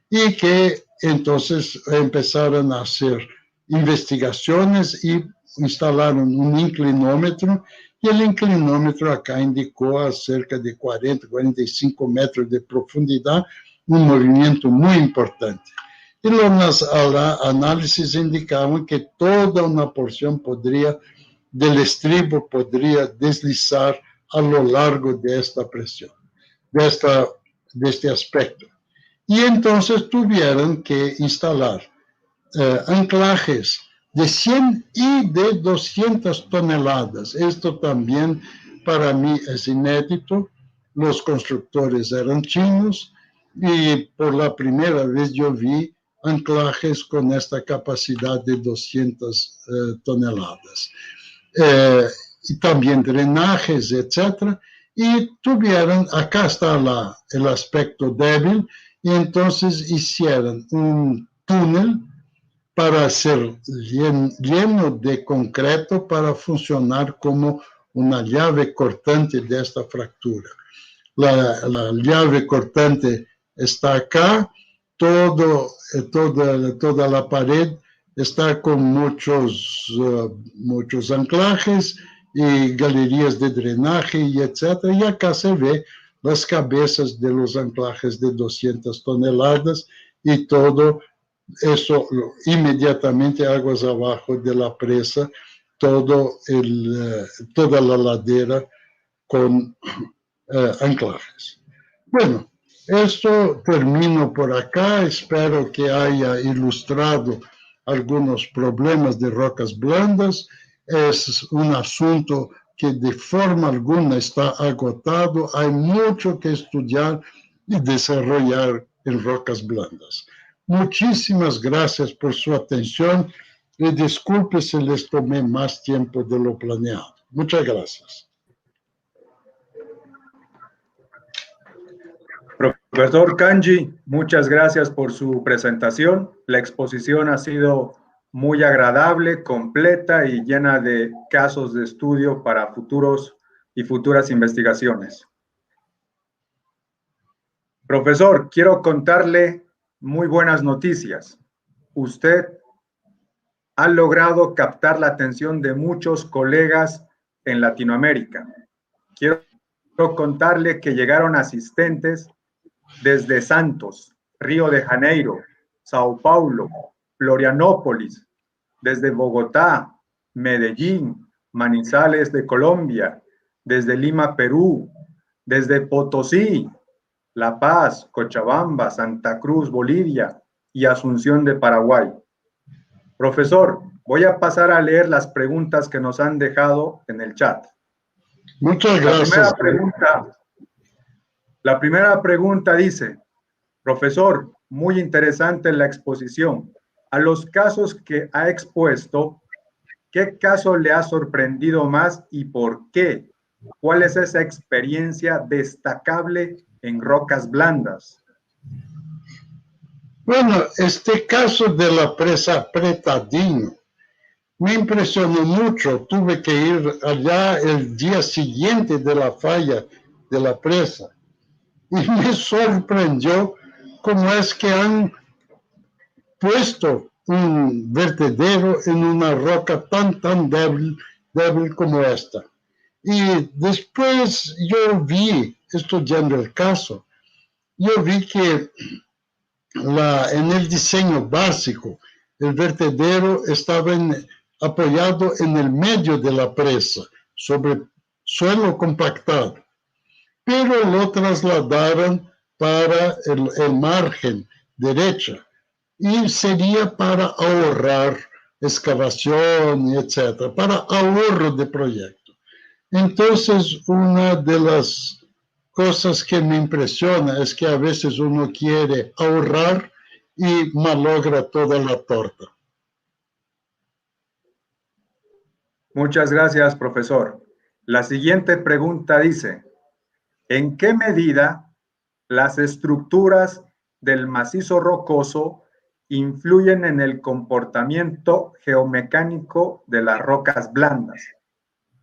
y que entonces empezaron a hacer investigaciones y instalaron un inclinómetro, y el inclinómetro acá indicó a cerca de 40-45 metros de profundidad un movimiento muy importante. Y los análisis indicaban que toda una porción del estribo podría deslizar a lo largo de esta presión, de este aspecto. Y entonces tuvieron que instalar anclajes de 100 y de 200 toneladas. Esto también para mí es inédito. los constructores eran chinos y por la primera vez yo vi anclajes con esta capacidad de 200 toneladas. Y también drenajes, etcétera, y tuvieron, acá está el aspecto débil, y entonces hicieron un túnel para ser lleno de concreto para funcionar como una llave cortante de esta fractura. La llave cortante está acá, toda la pared está con muchos anclajes y galerías de drenaje y etcétera, y acá se ve las cabezas de los anclajes de 200 toneladas y todo eso inmediatamente aguas abajo de la presa, toda la ladera con anclajes. Bueno, esto termino por acá. Espero que haya ilustrado algunos problemas de rocas blandas. Es un asunto que de forma alguna está agotado. Hay mucho que estudiar y desarrollar en rocas blandas. Muchísimas gracias por su atención y disculpe si les tomé más tiempo de lo planeado. Muchas gracias. Profesor Kanji, muchas gracias por su presentación. La exposición ha sido muy agradable, completa y llena de casos de estudio para futuros y futuras investigaciones. Profesor, quiero contarle muy buenas noticias. Usted ha logrado captar la atención de muchos colegas en Latinoamérica. Quiero contarle que llegaron asistentes desde Santos, Río de Janeiro, Sao Paulo, Florianópolis, desde Bogotá, Medellín, Manizales de Colombia, desde Lima, Perú, desde Potosí, La Paz, Cochabamba, Santa Cruz, Bolivia y Asunción de Paraguay. Profesor, voy a pasar a leer las preguntas que nos han dejado en el chat. Muchas gracias. La primera pregunta dice, profesor, muy interesante la exposición. A los casos que ha expuesto, ¿qué caso le ha sorprendido más y por qué? ¿Cuál es esa experiencia destacable en rocas blandas? Bueno, este caso de la presa Pretadinho me impresionó mucho. Tuve que ir allá el día siguiente de la falla de la presa. Y me sorprendió cómo es que han puesto un vertedero en una roca tan débil como esta. Y después yo vi, estudiando el caso, yo vi que en el diseño básico, el vertedero estaba apoyado en el medio de la presa, sobre suelo compactado, pero lo trasladaron para el margen derecha y sería para ahorrar excavación, etcétera, para ahorro de proyecto. Entonces, una de las cosas que me impresiona es que a veces uno quiere ahorrar y malogra toda la torta. Muchas gracias, profesor. La siguiente pregunta dice, ¿en qué medida las estructuras del macizo rocoso influyen en el comportamiento geomecánico de las rocas blandas?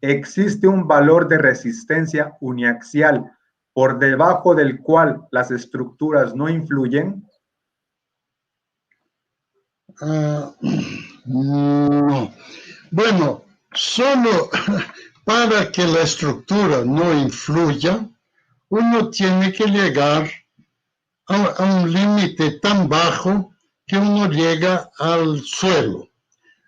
¿Existe un valor de resistencia uniaxial por debajo del cual las estructuras no influyen? No. Bueno, solo para que la estructura no influya, uno tiene que llegar a un límite tan bajo que uno llega al suelo.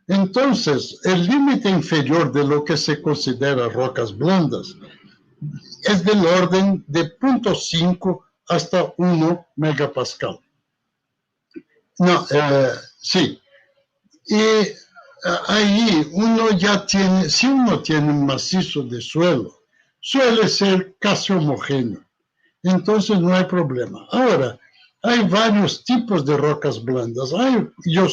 Entonces, el límite inferior de lo que se considera rocas blandas es del orden de 0.5 hasta 1 megapascal. No, sí. Y ahí uno ya tiene, si uno tiene un macizo de suelo, suele ser casi homogéneo. entonces no hay problema. Ahora, hay varios tipos de rocas blandas. Yo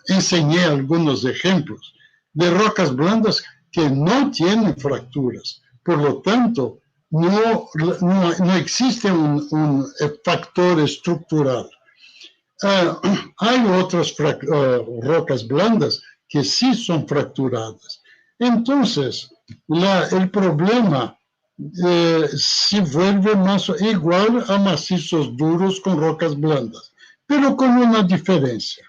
enseñé algunos ejemplos de rocas blandas que no tienen fracturas. Por lo tanto, no existe un factor estructural. Hay otras rocas blandas que sí son fracturadas. Entonces, el problema se vuelve más igual a macizos duros con rocas blandas, pero con una diferencia.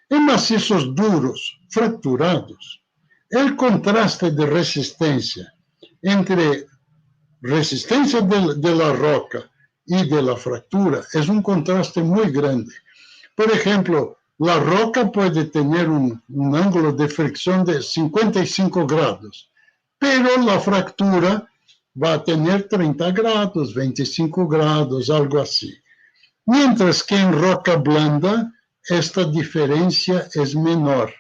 En macizos duros, fracturados, el contraste de resistencia entre resistencia de la roca y de la fractura es un contraste muy grande. Por ejemplo, la roca puede tener un ángulo de fricción de 55 grados, pero la fractura va a tener 30 grados, 25 grados, algo así. Mientras que en roca blanda, esta diferencia es menor.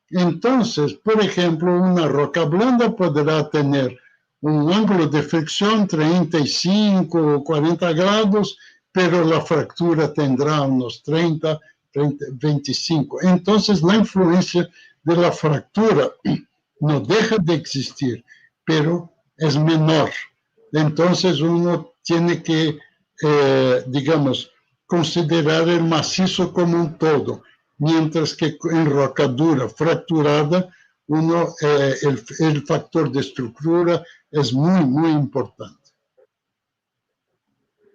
Entonces, por ejemplo, una roca blanda podrá tener un ángulo de fricción 35 o 40 grados, pero la fractura tendrá unos 30, 25. Entonces, la influencia de la fractura no deja de existir, pero es menor. Entonces, uno tiene que, digamos, considerar el macizo como un todo, mientras que en roca dura, fracturada, el factor de estructura es muy, muy importante.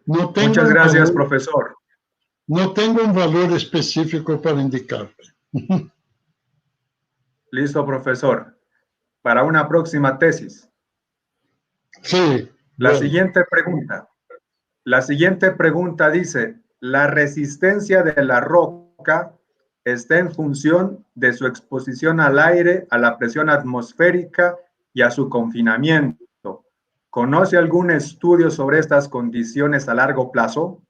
Muchas gracias, profesor. No tengo un valor específico para indicarle. Listo, profesor. Para una próxima tesis. Sí. La siguiente pregunta dice, ¿la resistencia de la roca está en función de su exposición al aire, a la presión atmosférica y a su confinamiento? ¿Conoce algún estudio sobre estas condiciones a largo plazo?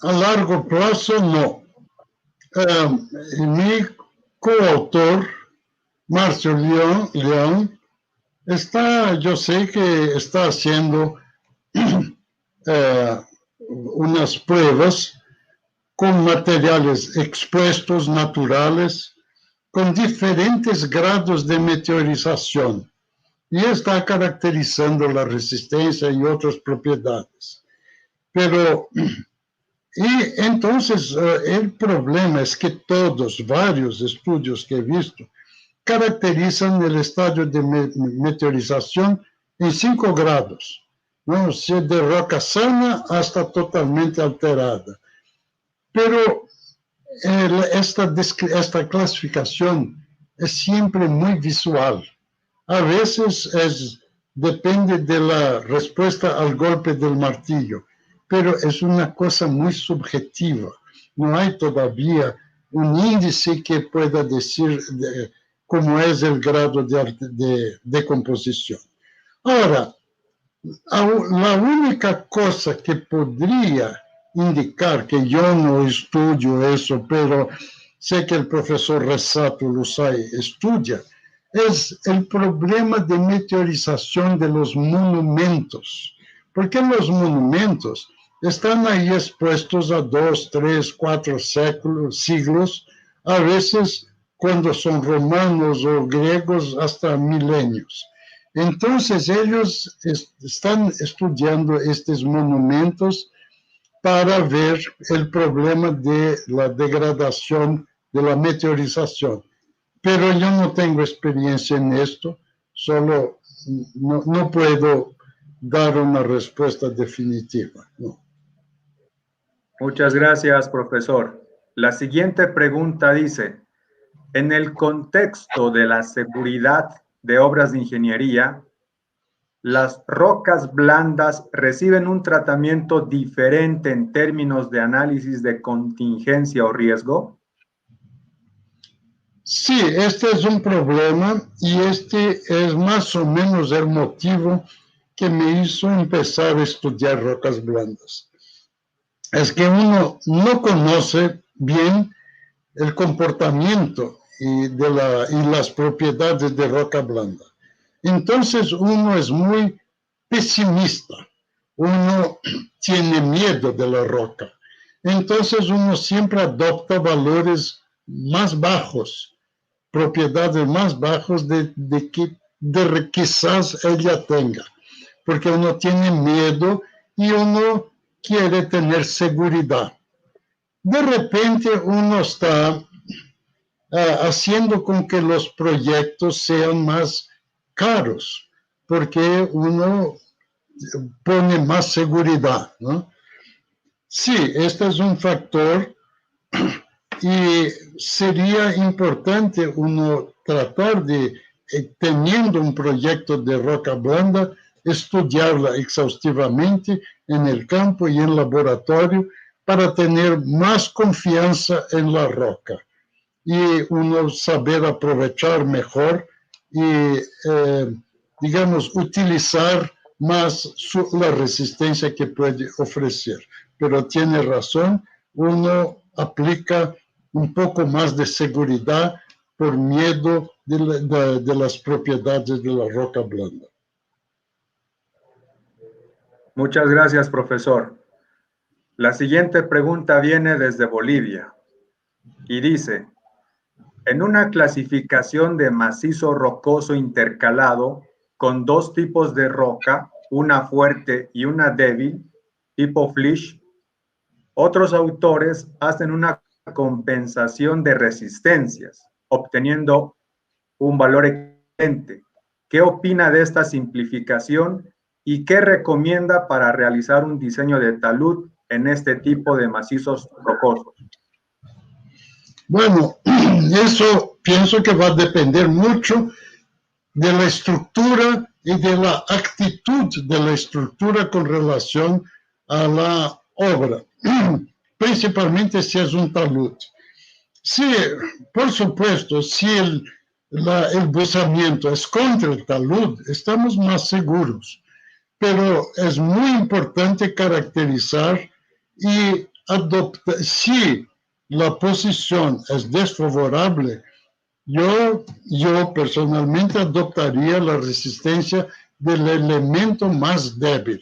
A largo plazo, no. Mi coautor, Marcio León, yo sé que está haciendo unas pruebas con materiales expuestos naturales, con diferentes grados de meteorización, y está caracterizando la resistencia y otras propiedades. Pero, y entonces, el problema es que varios estudios que he visto, caracterizan el estadio de meteorización en 5 grados, ¿no? De roca sana hasta totalmente alterada. Pero esta clasificación es siempre muy visual. A veces depende de la respuesta al golpe del martillo, pero es una cosa muy subjetiva. No hay todavía un índice que pueda decir cómo es el grado de decomposición. Ahora, la única cosa que podría indicar, que yo no estudio eso, pero sé que el profesor Resato Lusay estudia, es el problema de meteorización de los monumentos. Porque los monumentos están ahí expuestos a 2, 3, 4 siglos, a veces cuando son romanos o griegos hasta milenios. Entonces ellos están estudiando estos monumentos para ver el problema de la degradación, de la meteorización. Pero yo no tengo experiencia en esto, solo no puedo dar una respuesta definitiva. No. Muchas gracias, profesor. La siguiente pregunta dice, en el contexto de la seguridad de obras de ingeniería, ¿las rocas blandas reciben un tratamiento diferente en términos de análisis de contingencia o riesgo? Sí, este es un problema y este es más o menos el motivo que me hizo empezar a estudiar rocas blandas. Es que uno no conoce bien el comportamiento y las propiedades de roca blanda. Entonces uno es muy pesimista, uno tiene miedo de la roca. Entonces uno siempre adopta valores más bajos, propiedades más bajas de que quizás ella tenga, porque uno tiene miedo y uno quiere tener seguridad. De repente uno está haciendo con que los proyectos sean más caros, porque uno pone más seguridad, ¿no? Sí, este es un factor y sería importante uno tratar de, teniendo un proyecto de roca blanda, estudiarla exhaustivamente en el campo y en laboratorio para tener más confianza en la roca y uno saber aprovechar mejor y, digamos, utilizar más la resistencia que puede ofrecer. Pero tiene razón, uno aplica un poco más de seguridad por miedo de las propiedades de la roca blanda. Muchas gracias, profesor. La siguiente pregunta viene desde Bolivia y dice, en una clasificación de macizo rocoso intercalado con dos tipos de roca, una fuerte y una débil, tipo Flysch, otros autores hacen una compensación de resistencias, obteniendo un valor equivalente. ¿Qué opina de esta simplificación y qué recomienda para realizar un diseño de talud en este tipo de macizos rocosos? Bueno, eso pienso que va a depender mucho de la estructura y de la actitud de la estructura con relación a la obra, principalmente si es un talud. Sí, por supuesto, si el buzamiento es contra el talud, estamos más seguros, pero es muy importante caracterizar y adoptar, si la posición es desfavorable, yo personalmente adoptaría la resistencia del elemento más débil.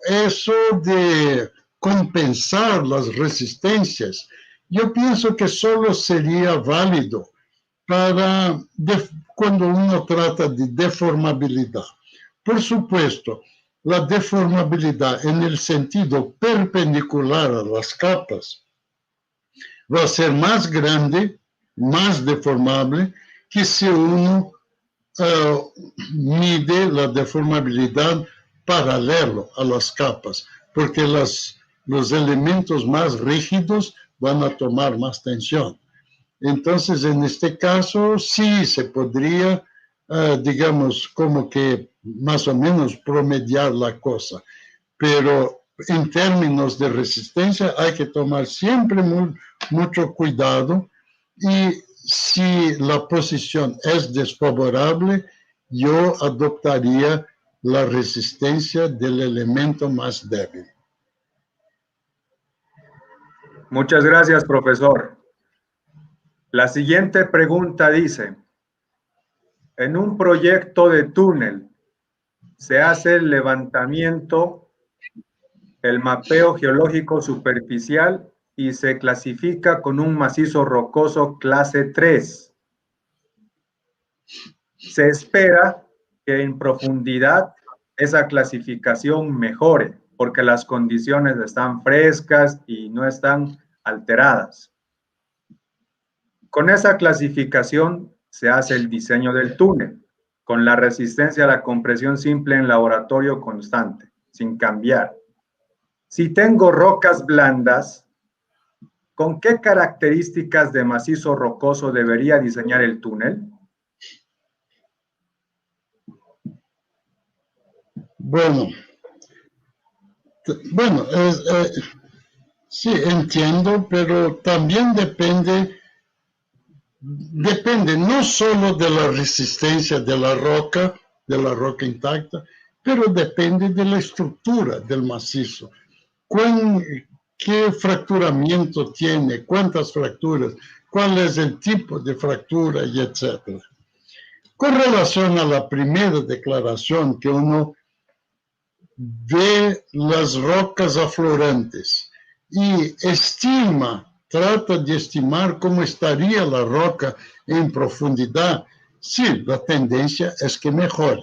Eso de compensar las resistencias, yo pienso que solo sería válido para cuando uno trata de deformabilidad. Por supuesto, la deformabilidad en el sentido perpendicular a las capas va a ser más grande, más deformable, que si uno mide la deformabilidad paralelo a las capas, porque los elementos más rígidos van a tomar más tensión. Entonces, en este caso, sí se podría, digamos, como que más o menos promediar la cosa, pero en términos de resistencia hay que tomar siempre mucho cuidado y si la posición es desfavorable, yo adoptaría la resistencia del elemento más débil. Muchas gracias, profesor. La siguiente pregunta dice, en un proyecto de túnel se hace el levantamiento, el mapeo geológico superficial y se clasifica con un macizo rocoso clase 3. Se espera que en profundidad esa clasificación mejore porque las condiciones están frescas y no están alteradas. Con esa clasificación se hace el diseño del túnel con la resistencia a la compresión simple en laboratorio constante, sin cambiar. Si tengo rocas blandas, ¿con qué características de macizo rocoso debería diseñar el túnel? Bueno, sí, entiendo, pero también depende no solo de la resistencia de la roca intacta, pero depende de la estructura del macizo. ¿Qué fracturamiento tiene? ¿Cuántas fracturas? ¿Cuál es el tipo de fractura? Y etcétera. Con relación a la primera declaración, que uno ve las rocas aflorantes y trata de estimar cómo estaría la roca en profundidad, sí, la tendencia es que mejore.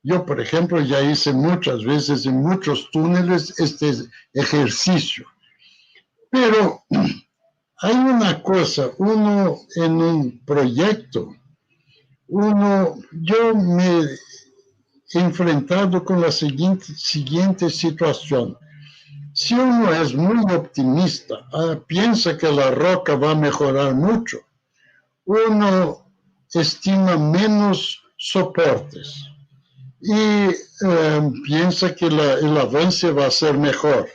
Yo, por ejemplo, ya hice muchas veces en muchos túneles este ejercicio. Pero hay una cosa, uno en un proyecto, yo me he enfrentado con la siguiente situación. Si uno es muy optimista, piensa que la roca va a mejorar mucho, uno estima menos soportes y piensa que el avance va a ser mejor,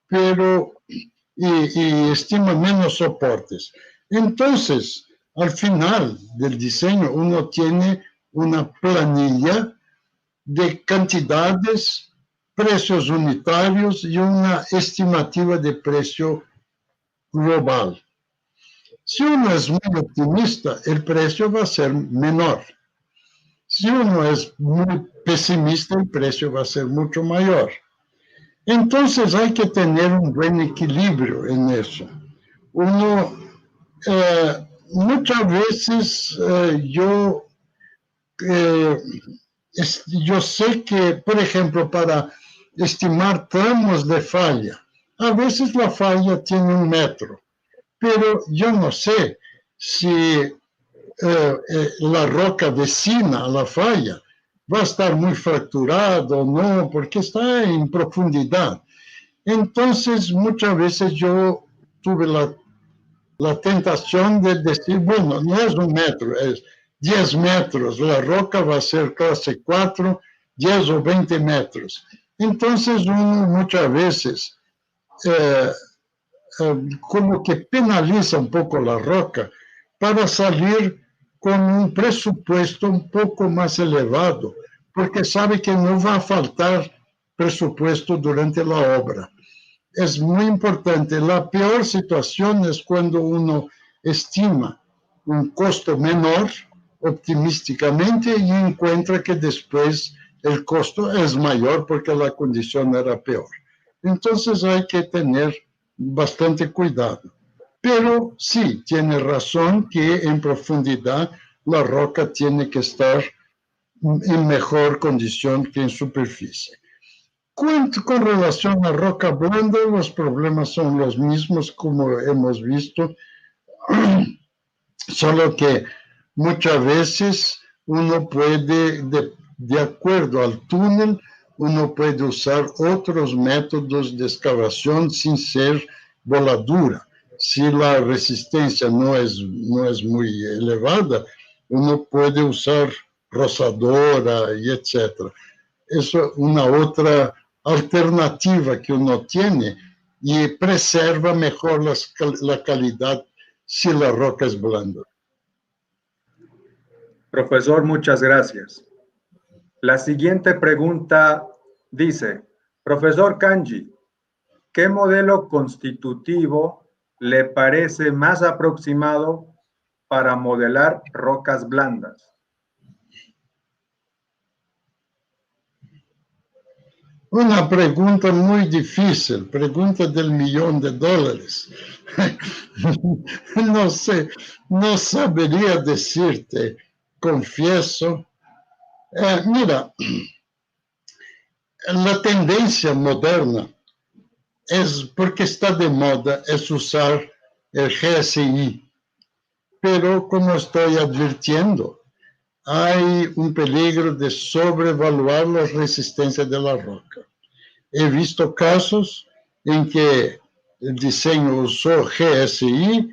pero y estima menos soportes. Entonces, al final del diseño, uno tiene una planilla de cantidades, precios unitarios y una estimativa de precio global. Si uno es muy optimista, el precio va a ser menor. Si uno es muy pesimista, el precio va a ser mucho mayor. Entonces hay que tener un buen equilibrio en eso. Muchas veces yo sé que, por ejemplo, para estimar tramos de falla, a veces la falla tiene 1 metro, pero yo no sé si la roca vecina a la falla va a estar muy fracturada o no, porque está en profundidad. Entonces, muchas veces yo tuve la tentación de decir, bueno, no es 1 metro, es 10 metros, la roca va a ser clase 4, 10 o 20 metros. Entonces, uno muchas veces como que penaliza un poco la roca para salir con un presupuesto un poco más elevado, porque sabe que no va a faltar presupuesto durante la obra. Es muy importante. La peor situación es cuando uno estima un costo menor optimísticamente y encuentra que después el costo es mayor porque la condición era peor. Entonces hay que tener bastante cuidado. Pero sí, tiene razón que en profundidad la roca tiene que estar en mejor condición que en superficie. Con relación a roca blanda, los problemas son los mismos como hemos visto, solo que muchas veces uno puede, de acuerdo al túnel, uno puede usar otros métodos de excavación sin ser voladura. Si la resistencia no es muy elevada, uno puede usar rozadora y etcétera. Eso es una otra alternativa que uno tiene y preserva mejor la calidad si la roca es blanda. Profesor, muchas gracias. La siguiente pregunta dice, profesor Kanji, ¿qué modelo constitutivo le parece más aproximado para modelar rocas blandas? Una pregunta muy difícil, pregunta del $1.000.000. No sé, no sabería decirte, confieso. Mira, la tendencia moderna es, porque está de moda, es usar el GSI. Pero como estoy advirtiendo, hay un peligro de sobrevaluar la resistencia de la roca. He visto casos en que el diseño usó GSI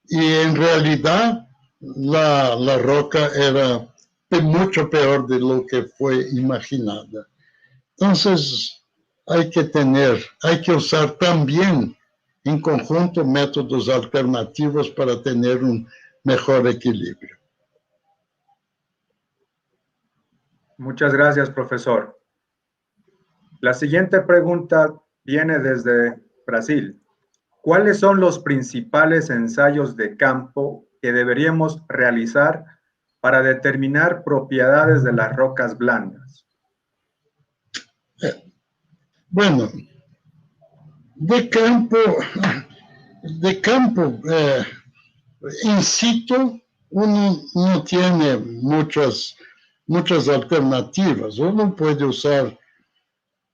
y en realidad la roca era mucho peor de lo que fue imaginada. Entonces, hay que usar también en conjunto métodos alternativos para tener un mejor equilibrio. Muchas gracias, profesor. La siguiente pregunta viene desde Brasil. ¿Cuáles son los principales ensayos de campo que deberíamos realizar para determinar propiedades de las rocas blandas? Bueno, de campo in situ, uno no tiene muchas alternativas. Uno puede usar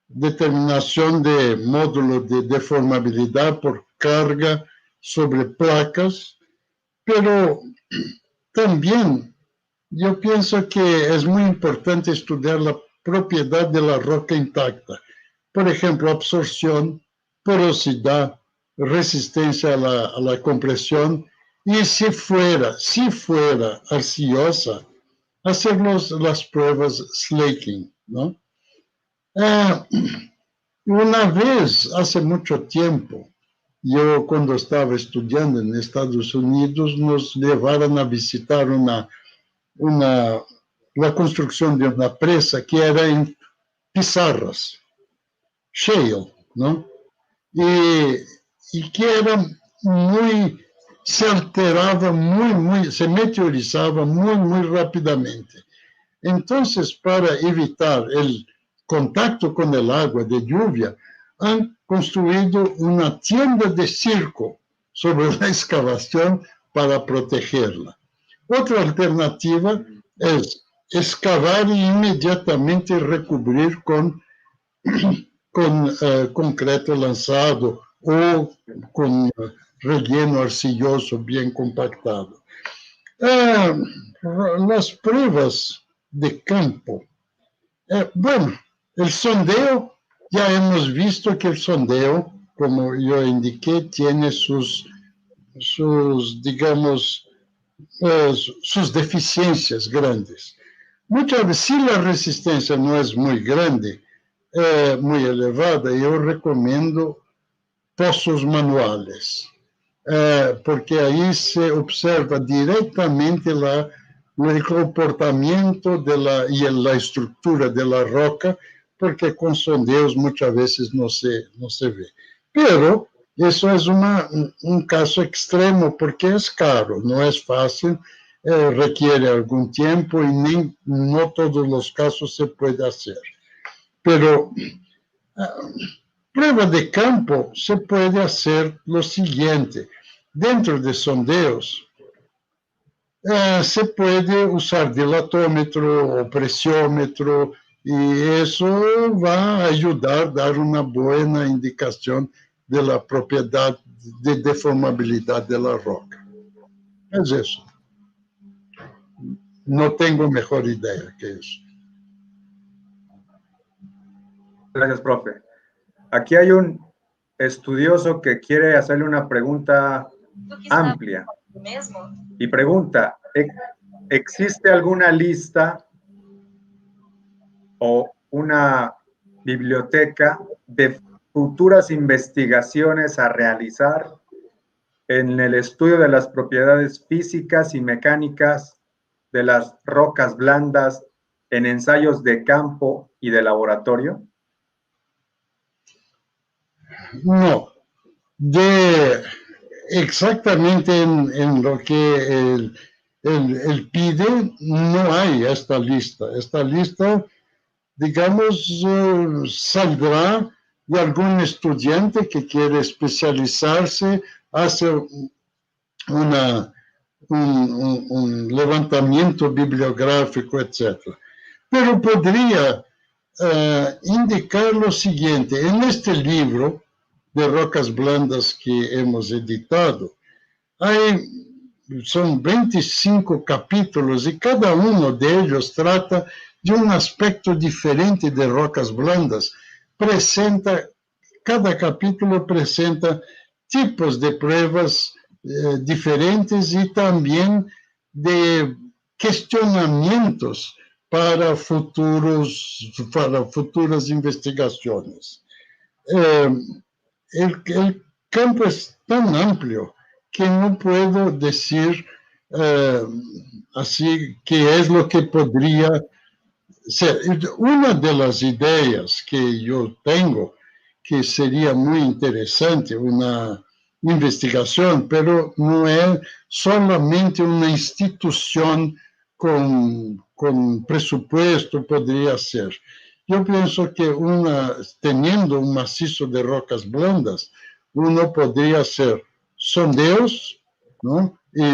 determinación de módulo de deformabilidad por carga sobre placas, pero también yo pienso que es muy importante estudiar la propiedad de la roca intacta. Por ejemplo, absorción, porosidad, resistencia a la compresión, y si fuera arcillosa, hacer las pruebas slaking, ¿no? Una vez, hace mucho tiempo, yo cuando estaba estudiando en Estados Unidos, nos llevaron a visitar la construcción de una presa que era en pizarras, shale, ¿no? Y que era se alteraba se meteorizaba muy rápidamente. Entonces, para evitar el contacto con el agua de lluvia, han construido una tienda de circo sobre la excavación para protegerla. Otra alternativa es excavar y inmediatamente recubrir con concreto lanzado o con relleno arcilloso bien compactado. Las pruebas de campo. Bueno, el sondeo, ya hemos visto que el sondeo, como yo indiqué, tiene sus digamos, sus deficiencias grandes. Muchas veces, si la resistencia no es muy grande, muy elevada, yo recomiendo pozos manuales, porque ahí se observa directamente el comportamiento y la estructura de la roca, porque con sondeos muchas veces no se ve. Pero eso es un caso extremo, porque es caro, no es fácil, requiere algún tiempo y no todos los casos se puede hacer. Pero prueba de campo se puede hacer lo siguiente. Dentro de sondeos, se puede usar dilatómetro o presiómetro y eso va a ayudar a dar una buena indicación de la propiedad de deformabilidad de la roca. Es eso. No tengo mejor idea que eso. Gracias, profe. Aquí hay un estudioso que quiere hacerle una pregunta amplia. Y pregunta, ¿existe alguna lista o una biblioteca de futuras investigaciones a realizar en el estudio de las propiedades físicas y mecánicas de las rocas blandas en ensayos de campo y de laboratorio? No, exactamente en lo que el PIDE no hay esta lista. Esta lista, digamos, saldrá de algún estudiante que quiere especializarse, hace un levantamiento bibliográfico, etc. Pero podría indicar lo siguiente: en este libro de rocas blandas que hemos editado, son 25 capítulos y cada uno de ellos trata de un aspecto diferente de rocas blandas. Cada capítulo presenta tipos de pruebas diferentes y también de cuestionamientos para futuras investigaciones. El campo es tan amplio que no puedo decir así qué es lo que podría ser. Una de las ideas que yo tengo, que sería muy interesante, una investigación, pero no es solamente una institución con presupuesto podría ser. Yo pienso que teniendo un macizo de rocas blandas, uno podría hacer sondeos, ¿no? Y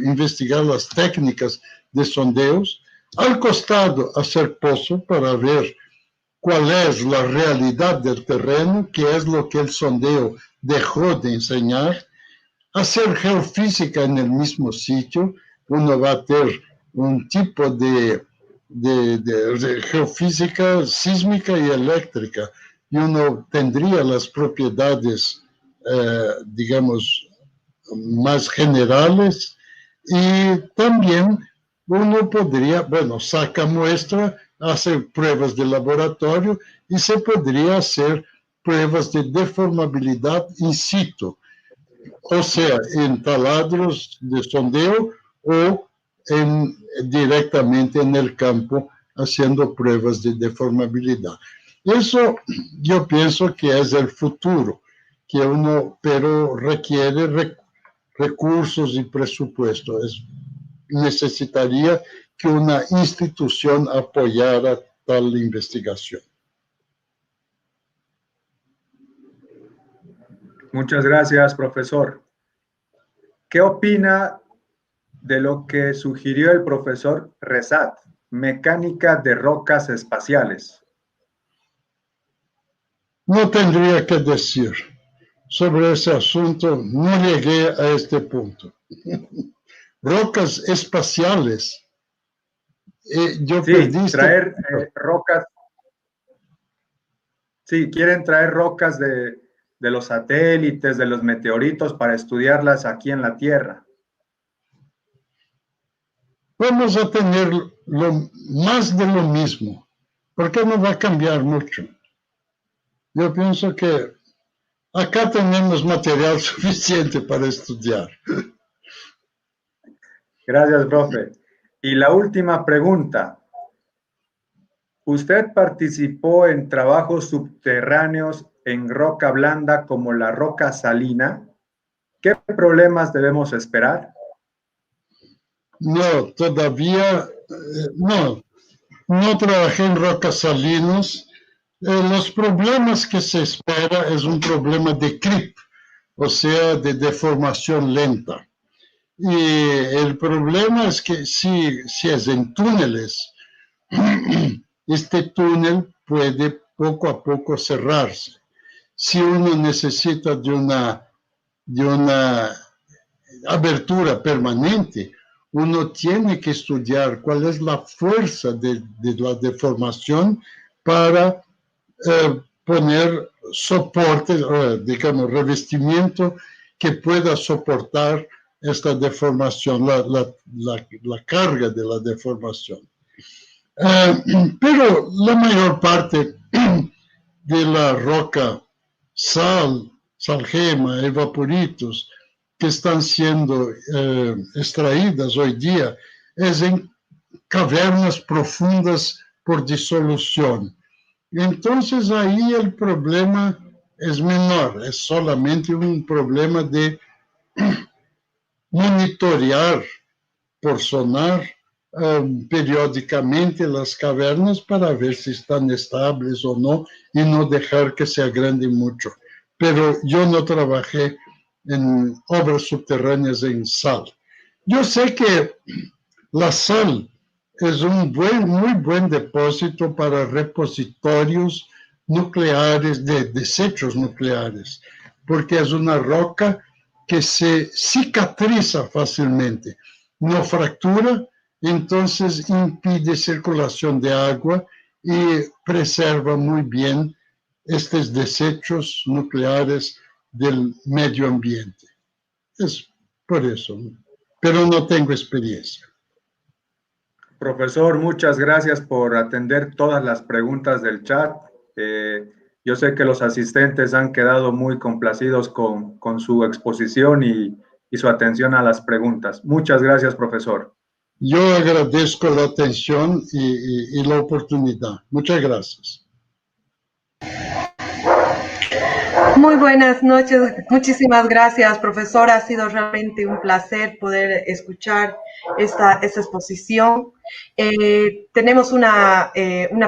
investigar las técnicas de sondeos. Al costado, hacer pozo para ver cuál es la realidad del terreno, qué es lo que el sondeo dejó de enseñar. Hacer geofísica en el mismo sitio, uno va a tener un tipo de geofísica sísmica y eléctrica, y uno tendría las propiedades, digamos, más generales, y también uno podría, saca muestra, hace pruebas de laboratorio, y se podría hacer pruebas de deformabilidad in situ, o sea, en taladros de sondeo o directamente en el campo haciendo pruebas de deformabilidad. Eso yo pienso que es el futuro, pero requiere recursos y presupuesto. Necesitaría que una institución apoyara tal investigación. Muchas gracias, profesor. ¿Qué opina de lo que sugirió el profesor Resat, mecánica de rocas espaciales? No tendría que decir. Sobre ese asunto, no llegué a este punto. Rocas espaciales. Yo perdí traer rocas. Sí, quieren traer rocas de los satélites, de los meteoritos, para estudiarlas aquí en la Tierra. Vamos a tener más de lo mismo, porque no va a cambiar mucho. Yo pienso que acá tenemos material suficiente para estudiar. Gracias, profe. Y la última pregunta. ¿Usted participó en trabajos subterráneos en roca blanda como la roca salina? ¿Qué problemas debemos esperar? No, todavía no. No trabajé en rocas salinas. Los problemas que se espera es un problema de creep, o sea, de deformación lenta. Y el problema es que si es en túneles, este túnel puede poco a poco cerrarse. Si uno necesita de una abertura permanente, uno tiene que estudiar cuál es la fuerza de la deformación para poner soporte, digamos, revestimiento que pueda soportar esta deformación, la carga de la deformación. Pero la mayor parte de la roca salgema, evaporitos, que están siendo extraídas hoy día, es en cavernas profundas por disolución. Entonces ahí el problema es menor, es solamente un problema de monitorear por sonar periódicamente las cavernas para ver si están estables o no y no dejar que se agranden mucho. Pero yo no trabajé en obras subterráneas en sal. Yo sé que la sal es un muy buen depósito para repositorios nucleares, de desechos nucleares, porque es una roca que se cicatriza fácilmente, no fractura, entonces impide circulación de agua y preserva muy bien estos desechos nucleares del medio ambiente. Es por eso, pero no tengo experiencia. Profesor, muchas gracias por atender todas las preguntas del chat. Yo sé que los asistentes han quedado muy complacidos con su exposición y su atención a las preguntas. Muchas gracias, profesor. Yo agradezco la atención y la oportunidad. Muchas gracias. Muy buenas noches, muchísimas gracias, profesora. Ha sido realmente un placer poder escuchar esta exposición. Tenemos una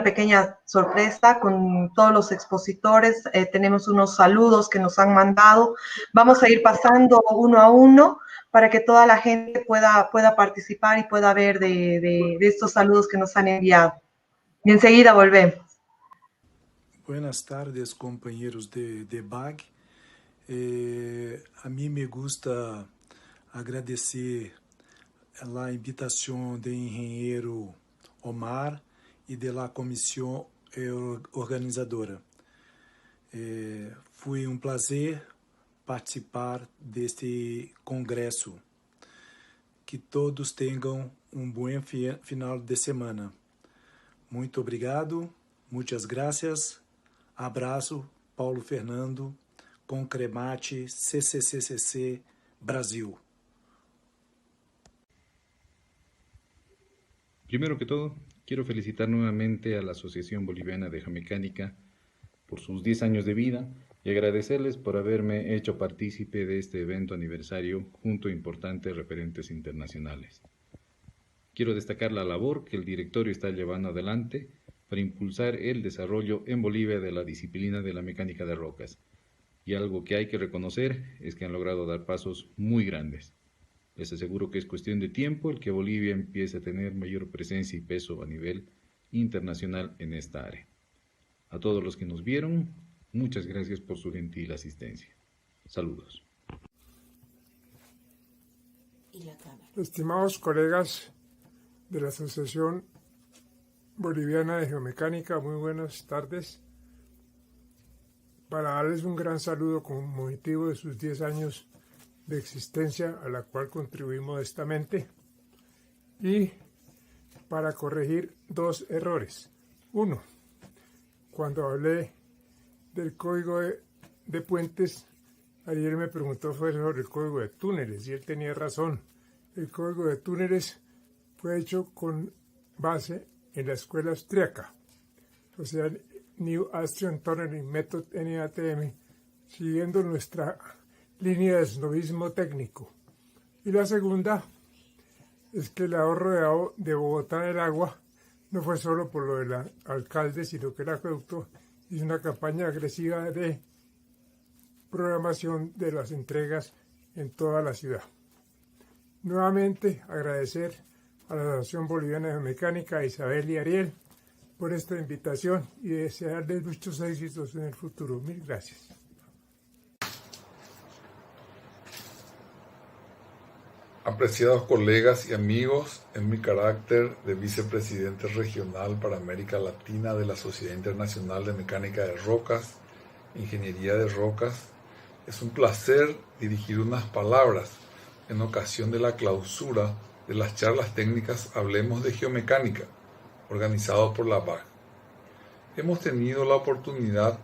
pequeña sorpresa con todos los expositores. Tenemos unos saludos que nos han mandado. Vamos a ir pasando uno a uno para que toda la gente pueda participar y pueda ver de estos saludos que nos han enviado. Y enseguida volvemos. Buenas tardes, compañeros de BAG. A mí me gusta agradecer a invitación do engenheiro Omar e da comissão organizadora. Foi prazer participar deste congresso. Que todos tenham bom final de semana. Muito obrigado, muitas graças. Abraço, Paulo Fernando, Concremate, CCCCC, Brasil. Primero que todo, quiero felicitar nuevamente a la Asociación Boliviana de Geomecánica por sus 10 años de vida y agradecerles por haberme hecho partícipe de este evento aniversario junto a importantes referentes internacionales. Quiero destacar la labor que el directorio está llevando adelante para impulsar el desarrollo en Bolivia de la disciplina de la mecánica de rocas. Y algo que hay que reconocer es que han logrado dar pasos muy grandes. Les aseguro que es cuestión de tiempo el que Bolivia empiece a tener mayor presencia y peso a nivel internacional en esta área. A todos los que nos vieron, muchas gracias por su gentil asistencia. Saludos. Estimados colegas de la Asociación Boliviana de Geomecánica, muy buenas tardes. Para darles un gran saludo con motivo de sus 10 años de existencia, a la cual contribuimos modestamente, y para corregir 2 errores. Uno, cuando hablé del código de puentes, ayer me preguntó sobre el código de túneles, y él tenía razón. El código de túneles fue hecho con base en la escuela austríaca, o sea, New Austrian Tunneling Method, NATM, siguiendo nuestra línea de snobismo técnico. Y la segunda es que el ahorro de Bogotá del agua no fue solo por lo del alcalde, sino que el acueducto hizo una campaña agresiva de programación de las entregas en toda la ciudad. Nuevamente agradecer a la Asociación Boliviana de Geomecánica, a Isabel y Ariel, por esta invitación y desearles muchos éxitos en el futuro. Mil gracias. Apreciados colegas y amigos, en mi carácter de vicepresidente regional para América Latina de la Sociedad Internacional de Mecánica de Rocas, Ingeniería de Rocas, es un placer dirigir unas palabras en ocasión de la clausura de las charlas técnicas Hablemos de Geomecánica, organizado por la BAG. Hemos tenido la oportunidad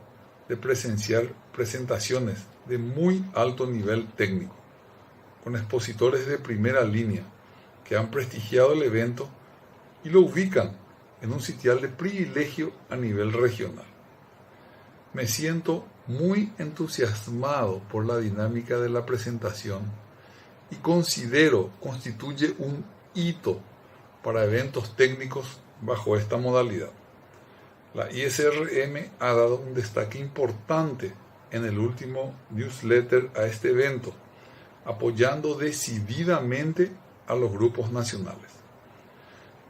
de presenciar presentaciones de muy alto nivel técnico, con expositores de primera línea que han prestigiado el evento y lo ubican en un sitial de privilegio a nivel regional. Me siento muy entusiasmado por la dinámica de la presentación y considero constituye un hito para eventos técnicos bajo esta modalidad. La ISRM ha dado un destaque importante en el último newsletter a este evento, apoyando decididamente a los grupos nacionales.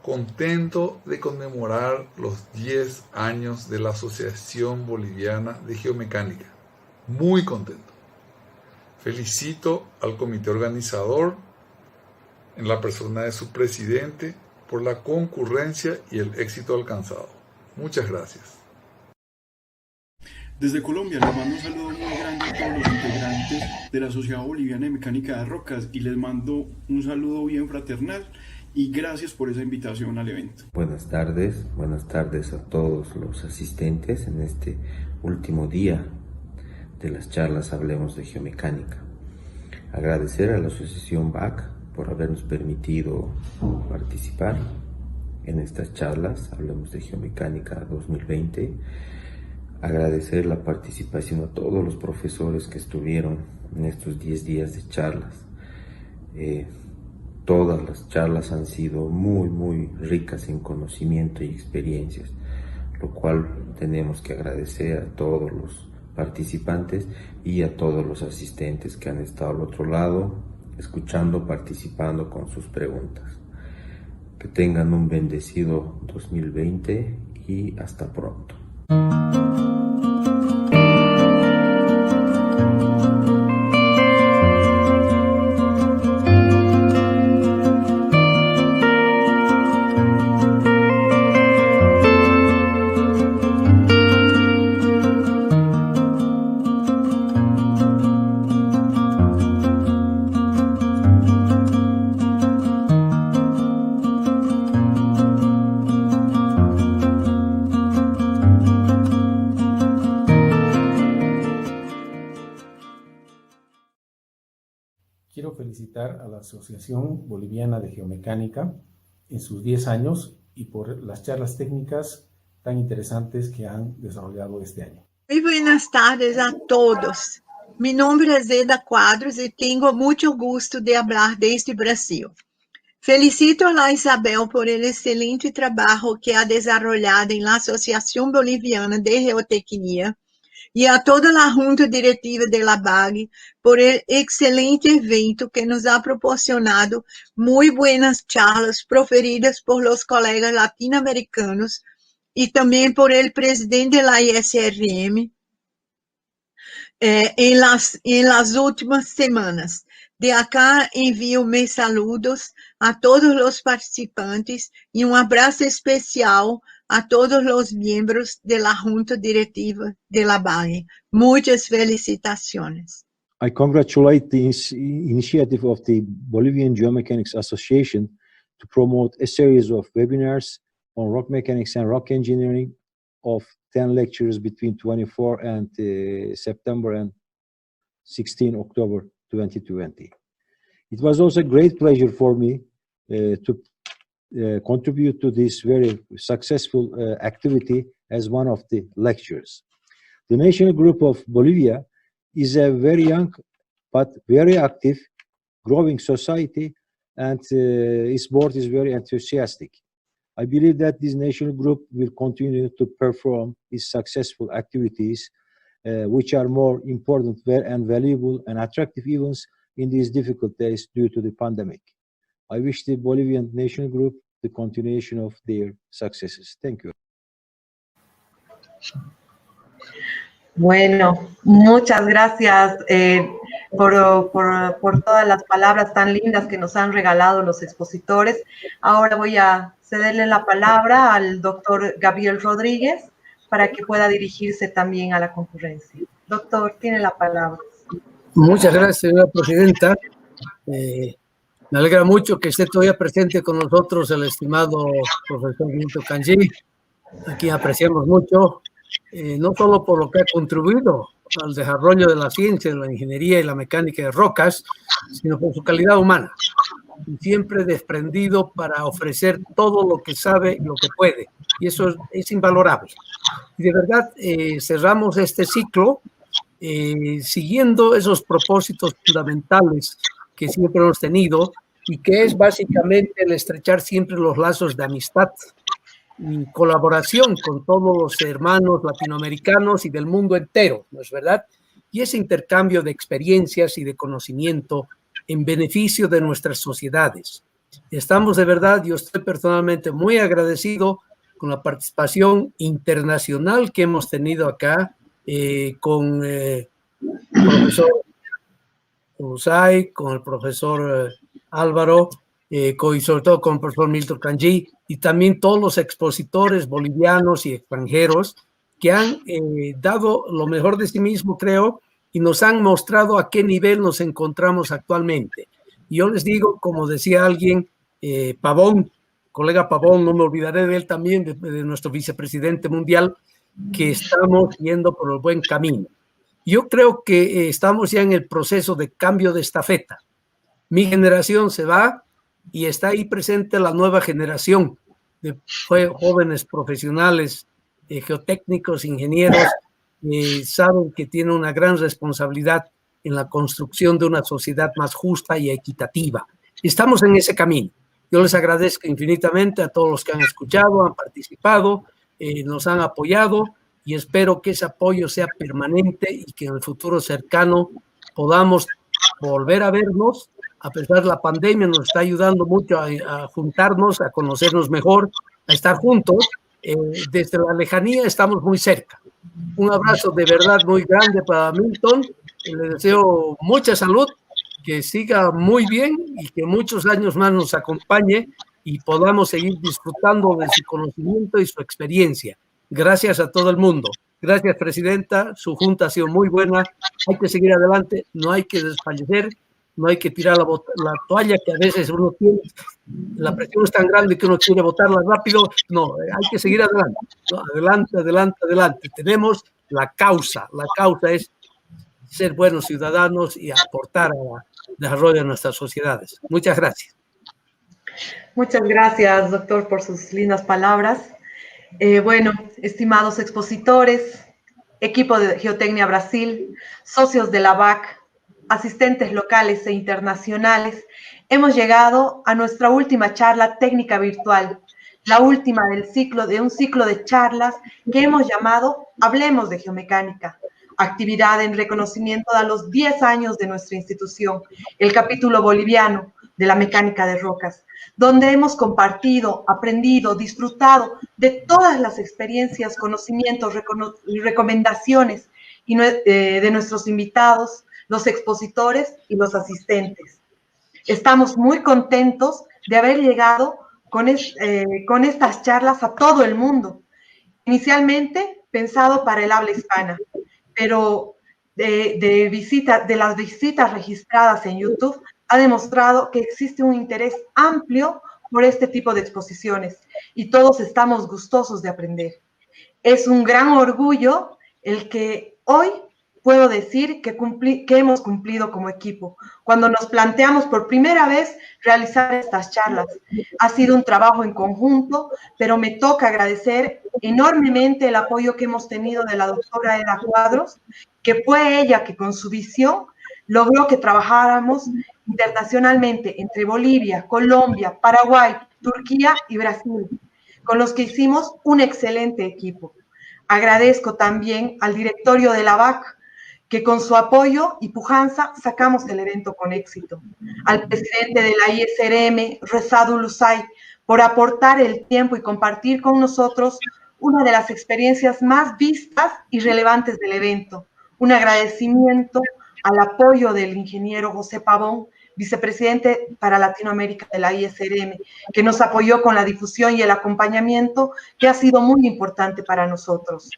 Contento de conmemorar los 10 años de la Asociación Boliviana de Geomecánica. Muy contento. Felicito al comité organizador, en la persona de su presidente, por la concurrencia y el éxito alcanzado. Muchas gracias. Desde Colombia les mando un saludo muy grande a todos los integrantes de la Sociedad Boliviana de Mecánica de Rocas y les mando un saludo bien fraternal y gracias por esa invitación al evento. Buenas tardes a todos los asistentes en este último día de las charlas Hablemos de Geomecánica. Agradecer a la Asociación BAG por habernos permitido participar en estas charlas Hablemos de Geomecánica 2020. Agradecer la participación a todos los profesores que estuvieron en estos 10 días de charlas. Todas las charlas han sido muy ricas en conocimiento y experiencias, lo cual tenemos que agradecer a todos los participantes y a todos los asistentes que han estado al otro lado, escuchando, participando con sus preguntas. Que tengan un bendecido 2020 y hasta pronto. Quiero felicitar a la Asociación Boliviana de Geomecánica en sus 10 años y por las charlas técnicas tan interesantes que han desarrollado este año. Muy buenas tardes a todos. Mi nombre es Zeda Cuadros y tengo mucho gusto de hablar desde Brasil. Felicito a la Isabel por el excelente trabajo que ha desarrollado en la Asociación Boliviana de Geotecnia y a toda la junta directiva de la BAG por el excelente evento que nos ha proporcionado muy buenas charlas proferidas por los colegas latinoamericanos y también por el presidente de la ISRM en las últimas semanas. De acá envío mis saludos a todos los participantes y un abrazo especial a todos los miembros de la Junta Directiva de la BAG. Muchas felicitaciones. I congratulate the initiative of the Bolivian Geomechanics Association to promote a series of webinars on rock mechanics and rock engineering of 10 lectures between 24 and September and 16 October 2020. It was also a great pleasure for me to contribute to this very successful activity as one of the lecturers. The National Group of Bolivia is a very young but very active, growing society, and its board is very enthusiastic. I believe that this national group will continue to perform its successful activities, which are more important and valuable and attractive events in these difficult days due to the pandemic. I wish the Bolivian National Group the continuation of their successes. Thank you. Bueno, muchas gracias por todas las palabras tan lindas que nos han regalado los expositores. Ahora voy a cederle la palabra al doctor Gabriel Rodríguez para que pueda dirigirse también a la concurrencia. Doctor, tiene la palabra. Muchas gracias, señora presidenta. Me alegra mucho que esté todavía presente con nosotros el estimado profesor Milton Kanji, a quien apreciamos mucho, no solo por lo que ha contribuido al desarrollo de la ciencia, de la ingeniería y la mecánica de rocas, sino por su calidad humana, y siempre desprendido para ofrecer todo lo que sabe y lo que puede, y eso es invalorable. Y de verdad, cerramos este ciclo siguiendo esos propósitos fundamentales que siempre hemos tenido y que es básicamente el estrechar siempre los lazos de amistad y colaboración con todos los hermanos latinoamericanos y del mundo entero, ¿no es verdad? Y ese intercambio de experiencias y de conocimiento en beneficio de nuestras sociedades. Estamos de verdad, yo estoy personalmente muy agradecido con la participación internacional que hemos tenido acá con el profesor Usay, con el profesor Álvaro, y sobre todo con el profesor Milton Kanji, y también todos los expositores bolivianos y extranjeros que han dado lo mejor de sí mismo, creo, y nos han mostrado a qué nivel nos encontramos actualmente. Y yo les digo, como decía alguien, Pavón, colega Pavón, no me olvidaré de él también, de nuestro vicepresidente mundial, que estamos yendo por el buen camino. Yo creo que estamos ya en el proceso de cambio de estafeta. Mi generación se va y está ahí presente la nueva generación de jóvenes profesionales, geotécnicos, ingenieros, saben que tienen una gran responsabilidad en la construcción de una sociedad más justa y equitativa. Estamos en ese camino. Yo les agradezco infinitamente a todos los que han escuchado, han participado, nos han apoyado, y espero que ese apoyo sea permanente y que en el futuro cercano podamos volver a vernos. A pesar de la pandemia, nos está ayudando mucho a juntarnos, a conocernos mejor, a estar juntos. Desde la lejanía estamos muy cerca. Un abrazo de verdad muy grande para Milton. Le deseo mucha salud, que siga muy bien y que muchos años más nos acompañe y podamos seguir disfrutando de su conocimiento y su experiencia. Gracias a todo el mundo. Gracias, Presidenta. Su junta ha sido muy buena. Hay que seguir adelante, no hay que desfallecer, no hay que tirar la toalla, que a veces uno tiene, la presión es tan grande que uno quiere botarla rápido. No, hay que seguir adelante. ¿No? Adelante, adelante, adelante. Tenemos la causa es ser buenos ciudadanos y aportar al desarrollo de nuestras sociedades. Muchas gracias. Muchas gracias, doctor, por sus lindas palabras. Bueno, estimados expositores, equipo de Geotecnia Brasil, socios de la BAC, asistentes locales e internacionales, hemos llegado a nuestra última charla técnica virtual, la última de un ciclo de charlas que hemos llamado Hablemos de Geomecánica, actividad en reconocimiento a los 10 años de nuestra institución, el capítulo boliviano de la mecánica de rocas, donde hemos compartido, aprendido, disfrutado de todas las experiencias, conocimientos y recomendaciones de nuestros invitados, los expositores y los asistentes. Estamos muy contentos de haber llegado con estas charlas a todo el mundo, inicialmente pensado para el habla hispana, pero de las visitas registradas en YouTube ha demostrado que existe un interés amplio por este tipo de exposiciones y todos estamos gustosos de aprender. Es un gran orgullo el que hoy puedo decir que hemos cumplido como equipo. Cuando nos planteamos por primera vez realizar estas charlas, ha sido un trabajo en conjunto, pero me toca agradecer enormemente el apoyo que hemos tenido de la doctora Eda Cuadros, que fue ella que con su visión logró que trabajáramos internacionalmente entre Bolivia, Colombia, Paraguay, Turquía y Brasil, con los que hicimos un excelente equipo. Agradezco también al directorio de la BAC, que con su apoyo y pujanza sacamos el evento con éxito. Al presidente de la ISRM, Rezado Lusay, por aportar el tiempo y compartir con nosotros una de las experiencias más vistas y relevantes del evento. Un agradecimiento al apoyo del ingeniero José Pavón, vicepresidente para Latinoamérica de la ISRM, que nos apoyó con la difusión y el acompañamiento, que ha sido muy importante para nosotros.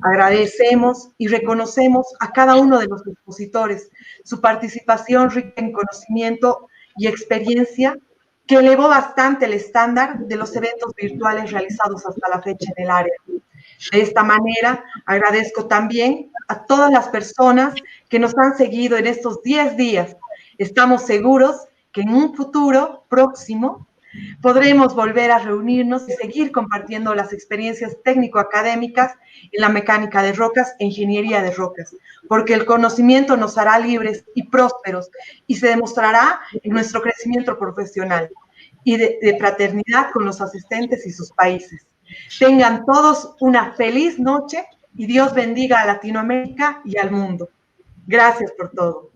Agradecemos y reconocemos a cada uno de los expositores su participación rica en conocimiento y experiencia, que elevó bastante el estándar de los eventos virtuales realizados hasta la fecha en el área. De esta manera, agradezco también a todas las personas que nos han seguido en estos 10 días. Estamos seguros que en un futuro próximo podremos volver a reunirnos y seguir compartiendo las experiencias técnico-académicas en la mecánica de rocas e ingeniería de rocas, porque el conocimiento nos hará libres y prósperos y se demostrará en nuestro crecimiento profesional y de fraternidad con los asistentes y sus países. Tengan todos una feliz noche y Dios bendiga a Latinoamérica y al mundo. Gracias por todo.